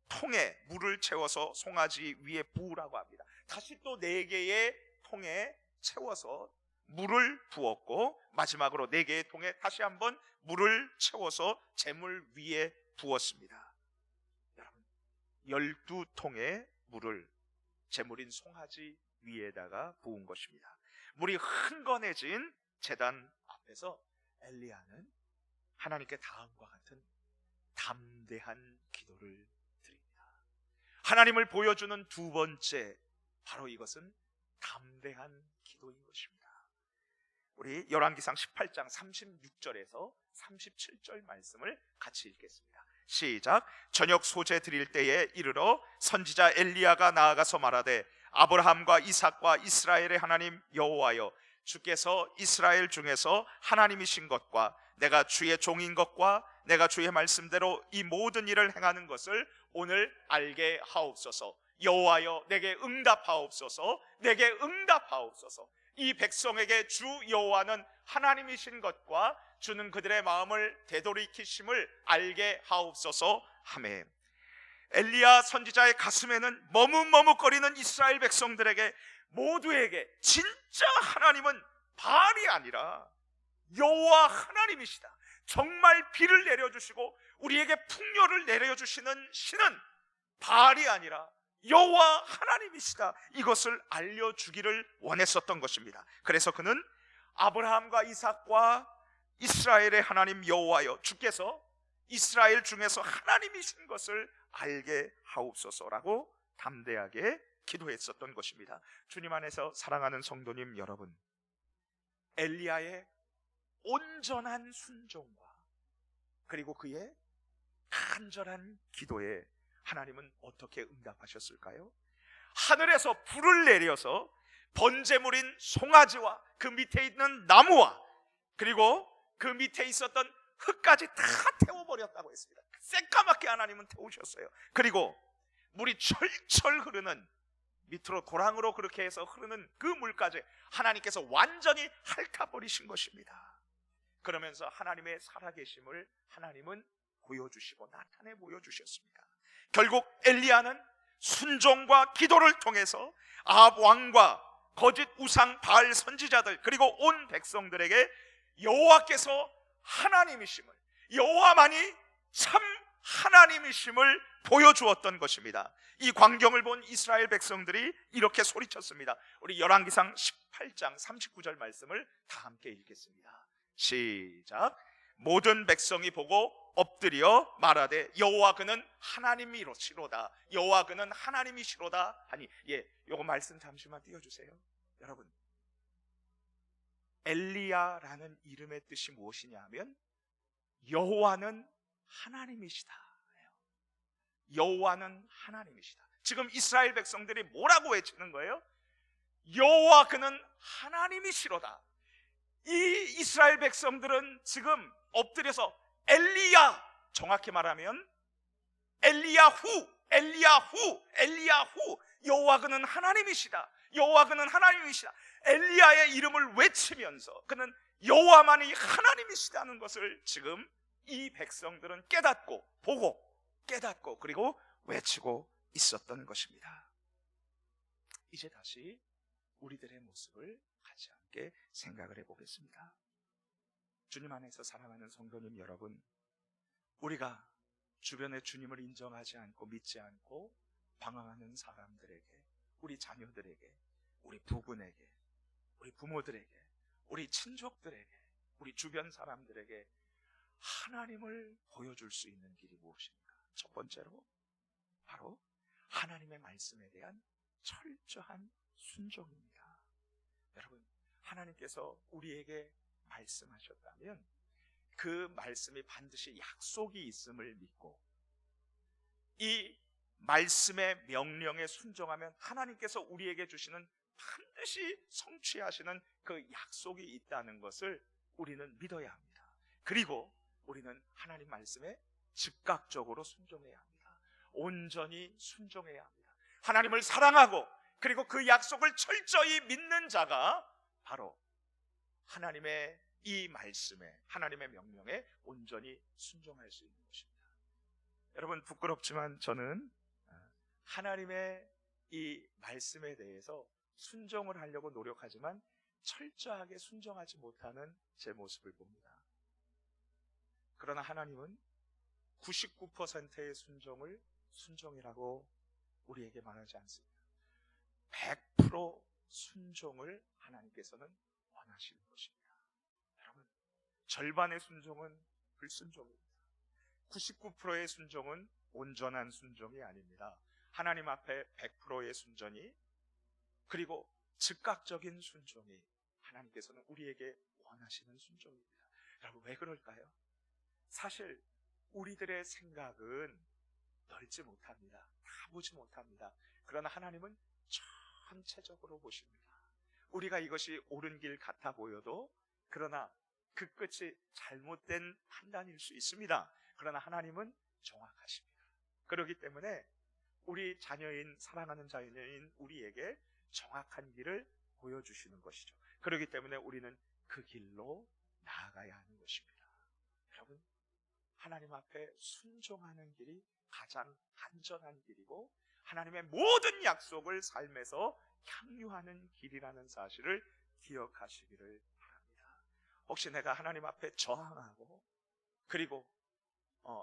통에 물을 채워서 송아지 위에 부으라고 합니다. 다시 또 4개의 통에 채워서 물을 부었고 마지막으로 4개의 통에 다시 한번 물을 채워서 제물 위에 부었습니다. 여러분, 12통의 물을 제물인 송아지 위에다가 부은 것입니다. 물이 흥건해진 제단 앞에서 엘리야는 하나님께 다음과 같은 담대한 기도를 드립니다. 하나님을 보여주는 두 번째, 바로 이것은 담대한 기도인 것입니다. 우리 열왕기상 18장 36절에서 37절 말씀을 같이 읽겠습니다. 시작. 저녁 소재 드릴 때에 이르러 선지자 엘리야가 나아가서 말하되 아브라함과 이삭과 이스라엘의 하나님 여호와여, 주께서 이스라엘 중에서 하나님이신 것과 내가 주의 종인 것과 내가 주의 말씀대로 이 모든 일을 행하는 것을 오늘 알게 하옵소서. 여호와여, 내게 응답하옵소서. 내게 응답하옵소서. 이 백성에게 주 여호와는 하나님이신 것과 주는 그들의 마음을 되돌이키심을 알게 하옵소서 하매, 엘리야 선지자의 가슴에는 머뭇머뭇거리는 이스라엘 백성들에게 모두에게 진짜 하나님은 바알이 아니라 여호와 하나님이시다, 정말 비를 내려주시고 우리에게 풍요를 내려주시는 신은 바알이 아니라 여호와 하나님이시다, 이것을 알려주기를 원했었던 것입니다. 그래서 그는 아브라함과 이삭과 이스라엘의 하나님 여호와여, 주께서 이스라엘 중에서 하나님이신 것을 알게 하옵소서라고 담대하게 기도했었던 것입니다. 주님 안에서 사랑하는 성도님 여러분, 엘리야의 온전한 순종과 그리고 그의 간절한 기도에 하나님은 어떻게 응답하셨을까요? 하늘에서 불을 내려서 번제물인 송아지와 그 밑에 있는 나무와 그리고 그 밑에 있었던 흙까지 다 태워버렸다고 했습니다. 새까맣게 하나님은 태우셨어요. 그리고 물이 철철 흐르는, 밑으로 도랑으로 그렇게 해서 흐르는 그 물까지 하나님께서 완전히 핥아버리신 것입니다. 그러면서 하나님의 살아계심을 하나님은 보여주시고 나타내 보여주셨습니다. 결국 엘리야는 순종과 기도를 통해서 아합 왕과 거짓 우상 바알 선지자들 그리고 온 백성들에게 여호와께서 하나님이심을, 여호와만이 참 하나님이심을 보여주었던 것입니다. 이 광경을 본 이스라엘 백성들이 이렇게 소리쳤습니다. 우리 열왕기상 18장 39절 말씀을 다 함께 읽겠습니다. 시작. 모든 백성이 보고 엎드려 말하되 여호와 그는 하나님이시로다, 여호와 그는 하나님이시로다 하니. 요거 말씀 잠시만 띄워주세요. 여러분, 엘리야라는 이름의 뜻이 무엇이냐 하면 여호와는 하나님이시다. 여호와는 하나님이시다. 지금 이스라엘 백성들이 뭐라고 외치는 거예요? 여호와 그는 하나님이시로다. 이 이스라엘 백성들은 지금 엎드려서 엘리야, 정확히 말하면 엘리야후, 여호와 그는 하나님이시다, 여호와 그는 하나님이시다, 엘리야의 이름을 외치면서 그는 여호와만이 하나님이시다는 것을 지금 이 백성들은 깨닫고 보고 깨닫고 그리고 외치고 있었던 것입니다. 이제 다시 우리들의 모습을 같이 함께 생각을 해보겠습니다. 주님 안에서 사랑하는 성도님 여러분, 우리가 주변에 주님을 인정하지 않고 믿지 않고 방황하는 사람들에게, 우리 자녀들에게, 우리 부군에게, 우리 부모들에게, 우리 친족들에게, 우리 주변 사람들에게 하나님을 보여줄 수 있는 길이 무엇입니까? 첫 번째로 바로 하나님의 말씀에 대한 철저한 순종입니다. 여러분, 하나님께서 우리에게 말씀하셨다면 그 말씀이 반드시 약속이 있음을 믿고 이 말씀의 명령에 순종하면 하나님께서 우리에게 주시는 반드시 성취하시는 그 약속이 있다는 것을 우리는 믿어야 합니다. 그리고 우리는 하나님 말씀에 즉각적으로 순종해야 합니다. 온전히 순종해야 합니다. 하나님을 사랑하고 그리고 그 약속을 철저히 믿는 자가 바로 하나님의 이 말씀에, 하나님의 명령에 온전히 순종할 수 있는 것입니다. 여러분, 부끄럽지만 저는 하나님의 이 말씀에 대해서 순종을 하려고 노력하지만 철저하게 순종하지 못하는 제 모습을 봅니다. 그러나 하나님은 99%의 순종이라고 우리에게 말하지 않습니다. 100% 순종을 하나님께서는 원하시는 것입니다. 여러분, 절반의 순종은 불순종입니다. 99%의 순종은 온전한 순종이 아닙니다. 하나님 앞에 100%의 순전이, 그리고 즉각적인 순종이 하나님께서는 우리에게 원하시는 순종입니다. 여러분, 왜 그럴까요? 사실 우리들의 생각은 넓지 못합니다. 다 보지 못합니다. 그러나 하나님은 전체적으로 보십니다. 우리가 이것이 옳은 길 같아 보여도, 그러나 그 끝이 잘못된 판단일 수 있습니다. 그러나 하나님은 정확하십니다. 그렇기 때문에 우리 자녀인, 사랑하는 자녀인 우리에게 정확한 길을 보여주시는 것이죠. 그렇기 때문에 우리는 그 길로 나아가야 하는 것입니다. 여러분, 하나님 앞에 순종하는 길이 가장 안전한 길이고 하나님의 모든 약속을 삶에서 향유하는 길이라는 사실을 기억하시기를 바랍니다. 혹시 내가 하나님 앞에 저항하고 그리고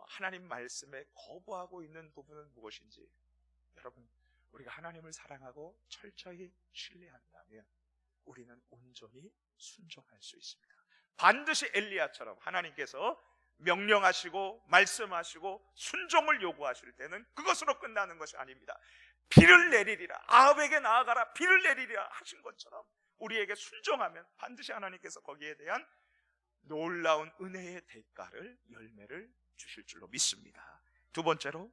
하나님 말씀에 거부하고 있는 부분은 무엇인지, 여러분, 우리가 하나님을 사랑하고 철저히 신뢰한다면 우리는 온전히 순종할 수 있습니다. 반드시 엘리야처럼 하나님께서 명령하시고 말씀하시고 순종을 요구하실 때는 그것으로 끝나는 것이 아닙니다. 비를 내리리라, 아합에게 나아가라, 비를 내리리라 하신 것처럼 우리에게 순종하면 반드시 하나님께서 거기에 대한 놀라운 은혜의 대가를, 열매를 주실 줄로 믿습니다. 두 번째로,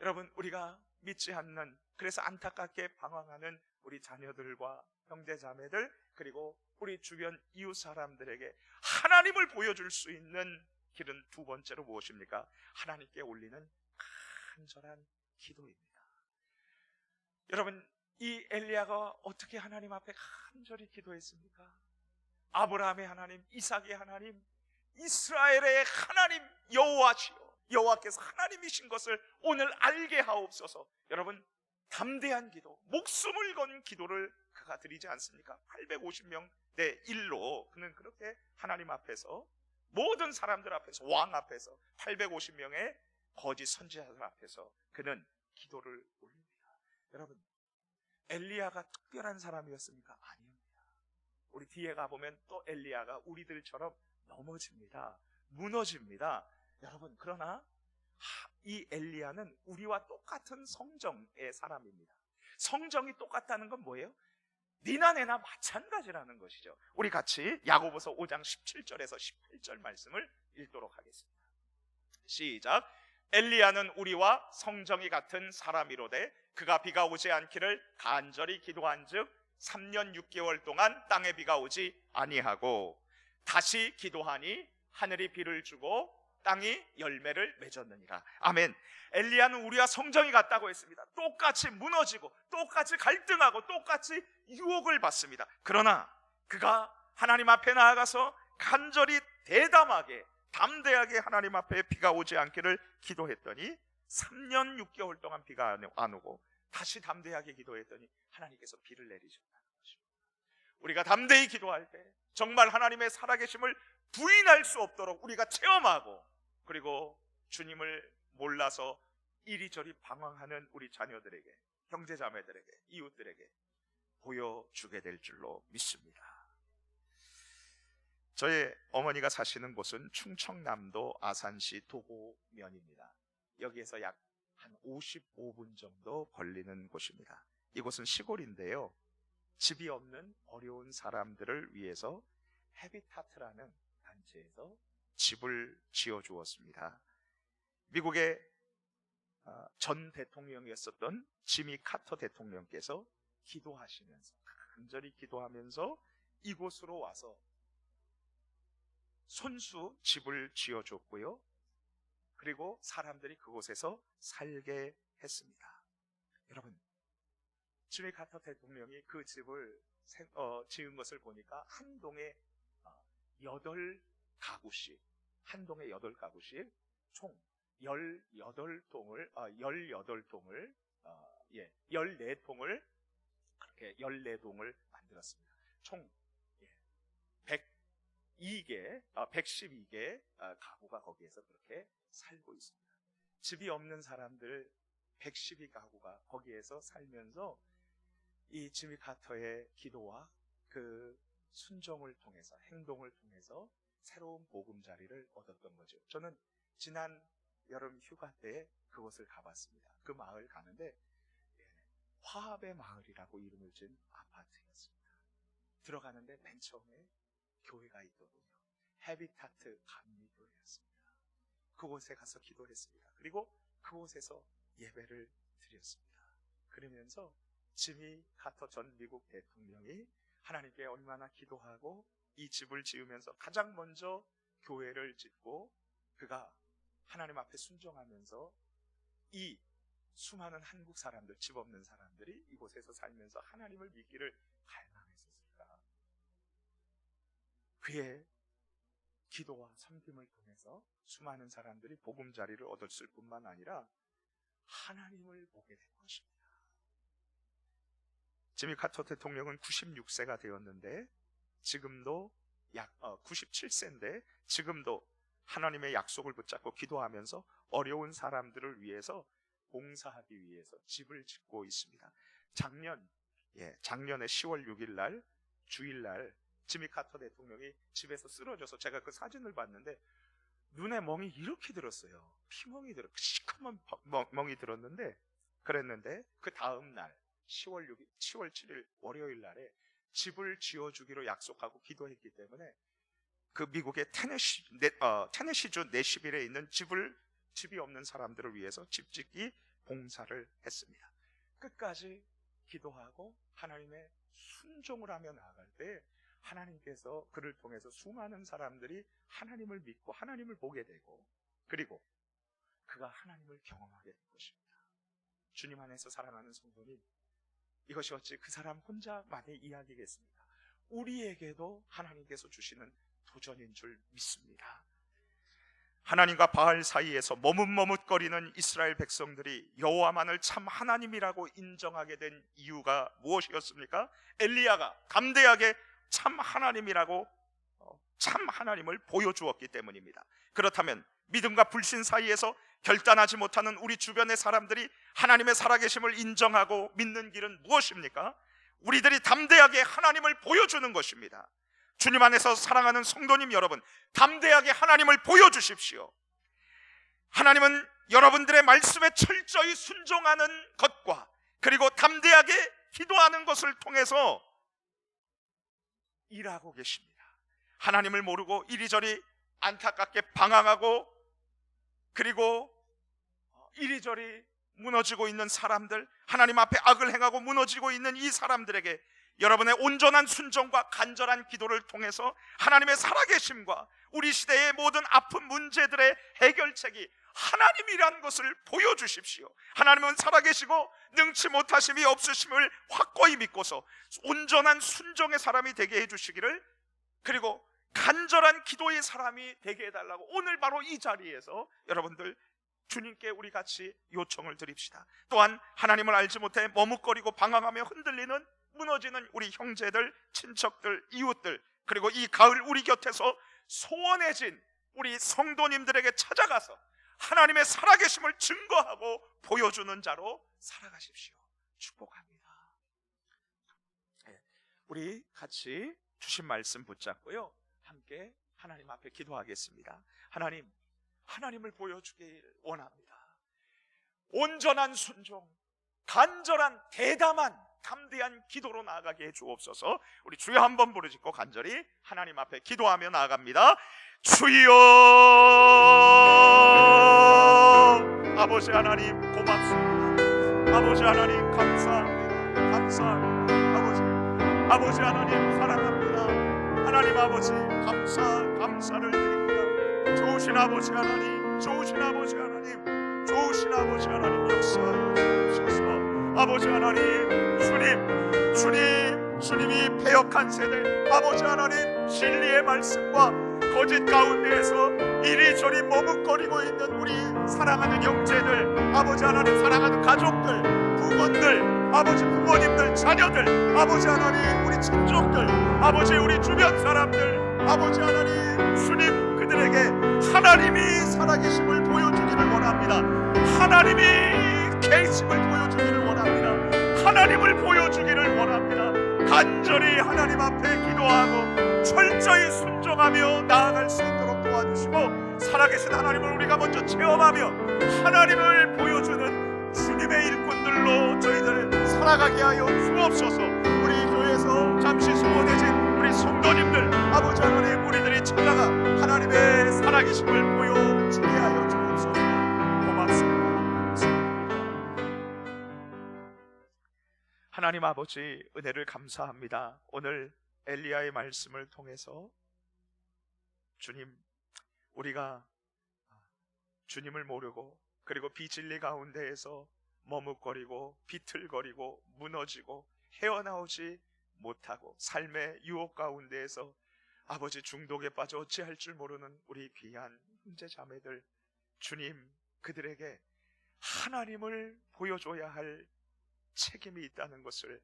여러분, 우리가 믿지 않는, 그래서 안타깝게 방황하는 우리 자녀들과 형제자매들, 그리고 우리 주변 이웃 사람들에게 하나님을 보여줄 수 있는 길은 두 번째로 무엇입니까? 하나님께 올리는 간절한 기도입니다. 여러분, 이 엘리야가 어떻게 하나님 앞에 간절히 기도했습니까? 아브라함의 하나님, 이삭의 하나님, 이스라엘의 하나님 여호와시여, 여호와께서 하나님이신 것을 오늘 알게 하옵소서. 여러분, 담대한 기도, 목숨을 건 기도를 그가 드리지 않습니까? 850명 대 1로 그는 그렇게 하나님 앞에서, 모든 사람들 앞에서, 왕 앞에서, 850명의 거짓 선지자들 앞에서 그는 기도를 올립니다. 여러분, 엘리야가 특별한 사람이었습니까? 아닙니다. 우리 뒤에 가보면 또 엘리야가 우리들처럼 넘어집니다. 무너집니다. 여러분, 그러나 이 엘리야는 우리와 똑같은 성정의 사람입니다. 성정이 똑같다는 건 뭐예요? 니나 내나 마찬가지라는 것이죠. 우리 같이 야고보서 5장 17절에서 18절 말씀을 읽도록 하겠습니다. 시작. 엘리야는 우리와 성정이 같은 사람이로되 그가 비가 오지 않기를 간절히 기도한즉 3년 6개월 동안 땅에 비가 오지 아니하고 다시 기도하니 하늘이 비를 주고 땅이 열매를 맺었느니라. 아멘. 엘리야는 우리와 성정이 같다고 했습니다. 똑같이 무너지고 똑같이 갈등하고 똑같이 유혹을 받습니다. 그러나 그가 하나님 앞에 나아가서 간절히 대담하게 담대하게 하나님 앞에 비가 오지 않기를 기도했더니 3년 6개월 동안 비가 안 오고 다시 담대하게 기도했더니 하나님께서 비를 내리셨다는 것입니다. 우리가 담대히 기도할 때 정말 하나님의 살아계심을 부인할 수 없도록 우리가 체험하고, 그리고 주님을 몰라서 이리저리 방황하는 우리 자녀들에게, 형제자매들에게, 이웃들에게 보여주게 될 줄로 믿습니다. 저의 어머니가 사시는 곳은 충청남도 아산시 도고면입니다. 여기에서 약 한 55분 정도 걸리는 곳입니다. 이곳은 시골인데요, 집이 없는 어려운 사람들을 위해서 헤비타트라는 단체에서 집을 지어주었습니다. 미국의 전 대통령이었었던 지미 카터 대통령께서 기도하시면서, 간절히 기도하면서 이곳으로 와서 손수 집을 지어줬고요, 그리고 사람들이 그곳에서 살게 했습니다. 여러분, 지미 카터 대통령이 그 집을 지은 것을 보니까 한 동에 8가구씩, 한 동에 8가구씩 총 18동을 14통을 그렇게 14동을 만들었습니다. 총 112개 가구가 거기에서 그렇게 살고 있습니다. 집이 없는 사람들 112가구가 거기에서 살면서 이 지미 카터의 기도와 그 순종을 통해서, 행동을 통해서 새로운 보금자리를 얻었던 거죠. 저는 지난 여름 휴가 때 그곳을 가봤습니다. 그 마을 가는데 화합의 마을이라고 이름을 지은 아파트였습니다. 들어가는데 맨 처음에 교회가 있더군요. 헤비타트 감리교회였습니다. 그곳에 가서 기도했습니다. 그리고 그곳에서 예배를 드렸습니다. 그러면서 지미 카터 전 미국 대통령이 하나님께 얼마나 기도하고 이 집을 지으면서 가장 먼저 교회를 짓고 그가 하나님 앞에 순종하면서 이 수많은 한국 사람들, 집 없는 사람들이 이곳에서 살면서 하나님을 믿기를 갈망했었을까? 그의 기도와 섬김을 통해서 수많은 사람들이 보금자리를 얻었을 뿐만 아니라 하나님을 보게 된 것입니다. 지미 카터 대통령은 96세가 되었는데 지금도 97세인데 지금도 하나님의 약속을 붙잡고 기도하면서 어려운 사람들을 위해서 봉사하기 위해서 집을 짓고 있습니다. 작년에 10월 6일 날 주일날 지미 카터 대통령이 집에서 쓰러져서 제가 그 사진을 봤는데 눈에 멍이 이렇게 들었어요. 피멍이 들어, 시커먼 멍이 들었는데 그랬는데 그 다음 날 10월 7일 월요일 날에 집을 지어주기로 약속하고 기도했기 때문에 그 미국의 테네시주 내시빌에 있는 집이 없는 사람들을 위해서 집 짓기 봉사를 했습니다. 끝까지 기도하고 하나님의 순종을 하며 나아갈 때 하나님께서 그를 통해서 수많은 사람들이 하나님을 믿고 하나님을 보게 되고 그리고 그가 하나님을 경험하게 된 것입니다. 주님 안에서 사랑하는 성도님, 이것이 어찌 그 사람 혼자만의 이야기겠습니까? 우리에게도 하나님께서 주시는 도전인 줄 믿습니다. 하나님과 바알 사이에서 머뭇머뭇거리는 이스라엘 백성들이 여호와만을 참 하나님이라고 인정하게 된 이유가 무엇이었습니까? 엘리야가 담대하게 참 하나님이라고 참 하나님을 보여주었기 때문입니다. 그렇다면 믿음과 불신 사이에서 결단하지 못하는 우리 주변의 사람들이 하나님의 살아계심을 인정하고 믿는 길은 무엇입니까? 우리들이 담대하게 하나님을 보여주는 것입니다. 주님 안에서 사랑하는 성도님 여러분, 담대하게 하나님을 보여주십시오. 하나님은 여러분들의 말씀에 철저히 순종하는 것과 그리고 담대하게 기도하는 것을 통해서 일하고 계십니다. 하나님을 모르고 이리저리 안타깝게 방황하고 그리고 이리저리 무너지고 있는 사람들, 하나님 앞에 악을 행하고 무너지고 있는 이 사람들에게 여러분의 온전한 순종과 간절한 기도를 통해서 하나님의 살아계심과 우리 시대의 모든 아픈 문제들의 해결책이 하나님이란 것을 보여주십시오. 하나님은 살아계시고 능치 못하심이 없으심을 확고히 믿고서 온전한 순종의 사람이 되게 해주시기를, 그리고 간절한 기도의 사람이 되게 해달라고 오늘 바로 이 자리에서 여러분들 주님께 우리 같이 요청을 드립시다. 또한 하나님을 알지 못해 머뭇거리고 방황하며 흔들리는 무너지는 우리 형제들, 친척들, 이웃들, 그리고 이 가을 우리 곁에서 소원해진 우리 성도님들에게 찾아가서 하나님의 살아계심을 증거하고 보여주는 자로 살아가십시오. 축복합니다. 우리 같이 주신 말씀 붙잡고요, 함께 하나님 앞에 기도하겠습니다. 하나님을 보여주길 원합니다. 온전한 순종, 간절한 대담한 담대한 기도로 나아가게 해 주옵소서. 우리 주여 한번 부르짖고 간절히 하나님 앞에 기도하며 나아갑니다. 주여, 아버지 하나님 고맙습니다. 아버지 하나님 감사합니다. 감사합니다. 아버지 하나님 사랑합니다. 하나님 아버지 감사를 드립니다. 좋으신 아버지 하나님, 좋으신 아버지 하나님, 좋으신 아버지 하나님 역사하여 주옵소서. 아버지 하나님, 주님이 패역한 세대, 아버지 하나님 진리의 말씀과 거짓 가운데에서 이리저리 머뭇거리고 있는 우리 사랑하는 형제들, 아버지 하나님 사랑하는 가족들, 부모들, 아버지 부모님들, 자녀들, 아버지 하나님 우리 친족들, 아버지 우리 주변 사람들, 아버지 하나님 주님 그들에게 하나님이 살아계심을 보여주기를 원합니다. 하나님이 계심을 보여주기를 원합니다. 하나님을 보여주기를 원합니다. 간절히 하나님 앞에 기도하고 철저히 순종하며 나아갈 수 있도록 도와주시고, 살아계신 하나님을 우리가 먼저 체험하며 하나님을 보여주는 주님의 일꾼들로 저희들을 살아가게 하여 주옵소서. 우리 교회에서 잠시 소원해진 우리 성도님들, 아버지 하나님 우리들이 찾아가 하나님의 살아계심을 보여주게 하여 주옵소서. 고맙습니다. 하나님 아버지 은혜를 감사합니다. 오늘 엘리야의 말씀을 통해서 주님, 우리가 주님을 모르고 그리고 비진리 가운데에서 머뭇거리고 비틀거리고 무너지고 헤어나오지 못하고 삶의 유혹 가운데에서 아버지 중독에 빠져 어찌할 줄 모르는 우리 귀한 형제 자매들, 주님 그들에게 하나님을 보여줘야 할 책임이 있다는 것을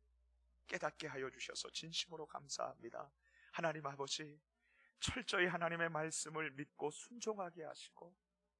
깨닫게 하여 주셔서 진심으로 감사합니다. 하나님 아버지, 철저히 하나님의 말씀을 믿고 순종하게 하시고,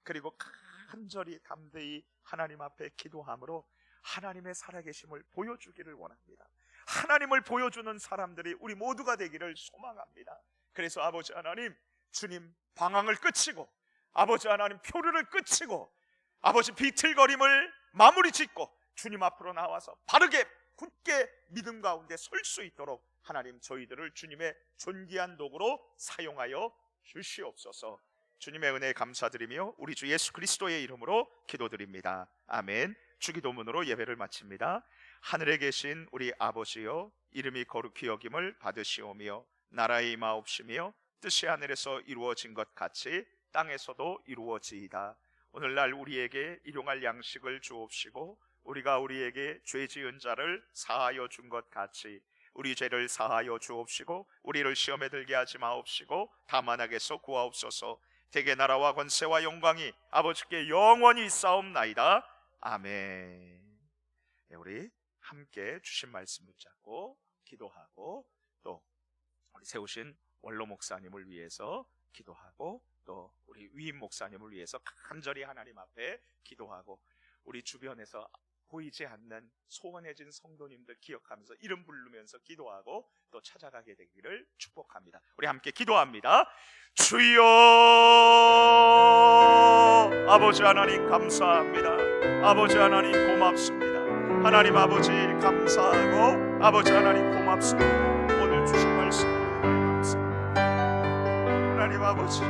그리고 간절히 담대히 하나님 앞에 기도함으로 하나님의 살아계심을 보여주기를 원합니다. 하나님을 보여주는 사람들이 우리 모두가 되기를 소망합니다. 그래서 아버지 하나님, 주님 방황을 끝이고, 아버지 하나님 표류를 끝이고, 아버지 비틀거림을 마무리 짓고 주님 앞으로 나와서 바르게 굳게 믿음 가운데 설 수 있도록 하나님 저희들을 주님의 존귀한 도구로 사용하여 주시옵소서. 주님의 은혜에 감사드리며 우리 주 예수 그리스도의 이름으로 기도드립니다. 아멘. 주기도문으로 예배를 마칩니다. 하늘에 계신 우리 아버지여, 이름이 거룩히 여김을 받으시오며 나라의 임하옵시며 뜻이 하늘에서 이루어진 것 같이 땅에서도 이루어지이다. 오늘날 우리에게 일용할 양식을 주옵시고 우리가 우리에게 죄 지은 자를 사하여 준 것 같이 우리 죄를 사하여 주옵시고 우리를 시험에 들게 하지 마옵시고 다만 악에서 구하옵소서. 대개 나라와 권세와 영광이 아버지께 영원히 있사옵나이다. 아멘. 네, 우리 함께 주신 말씀 붙잡고 기도하고, 또 우리 세우신 원로 목사님을 위해서 기도하고, 또 우리 위임 목사님을 위해서 간절히 하나님 앞에 기도하고, 우리 주변에서 보이지 않는 소원해진 성도님들 기억하면서 이름 부르면서 기도하고 또 찾아가게 되기를 축복합니다. 우리 함께 기도합니다. 주여, 아버지 하나님 감사합니다. 아버지 하나님 고맙습니다. 하나님 아버지 감사하고 아버지 하나님 고맙습니다. 오늘 주신 말씀 감사합니다. 하나님 아버지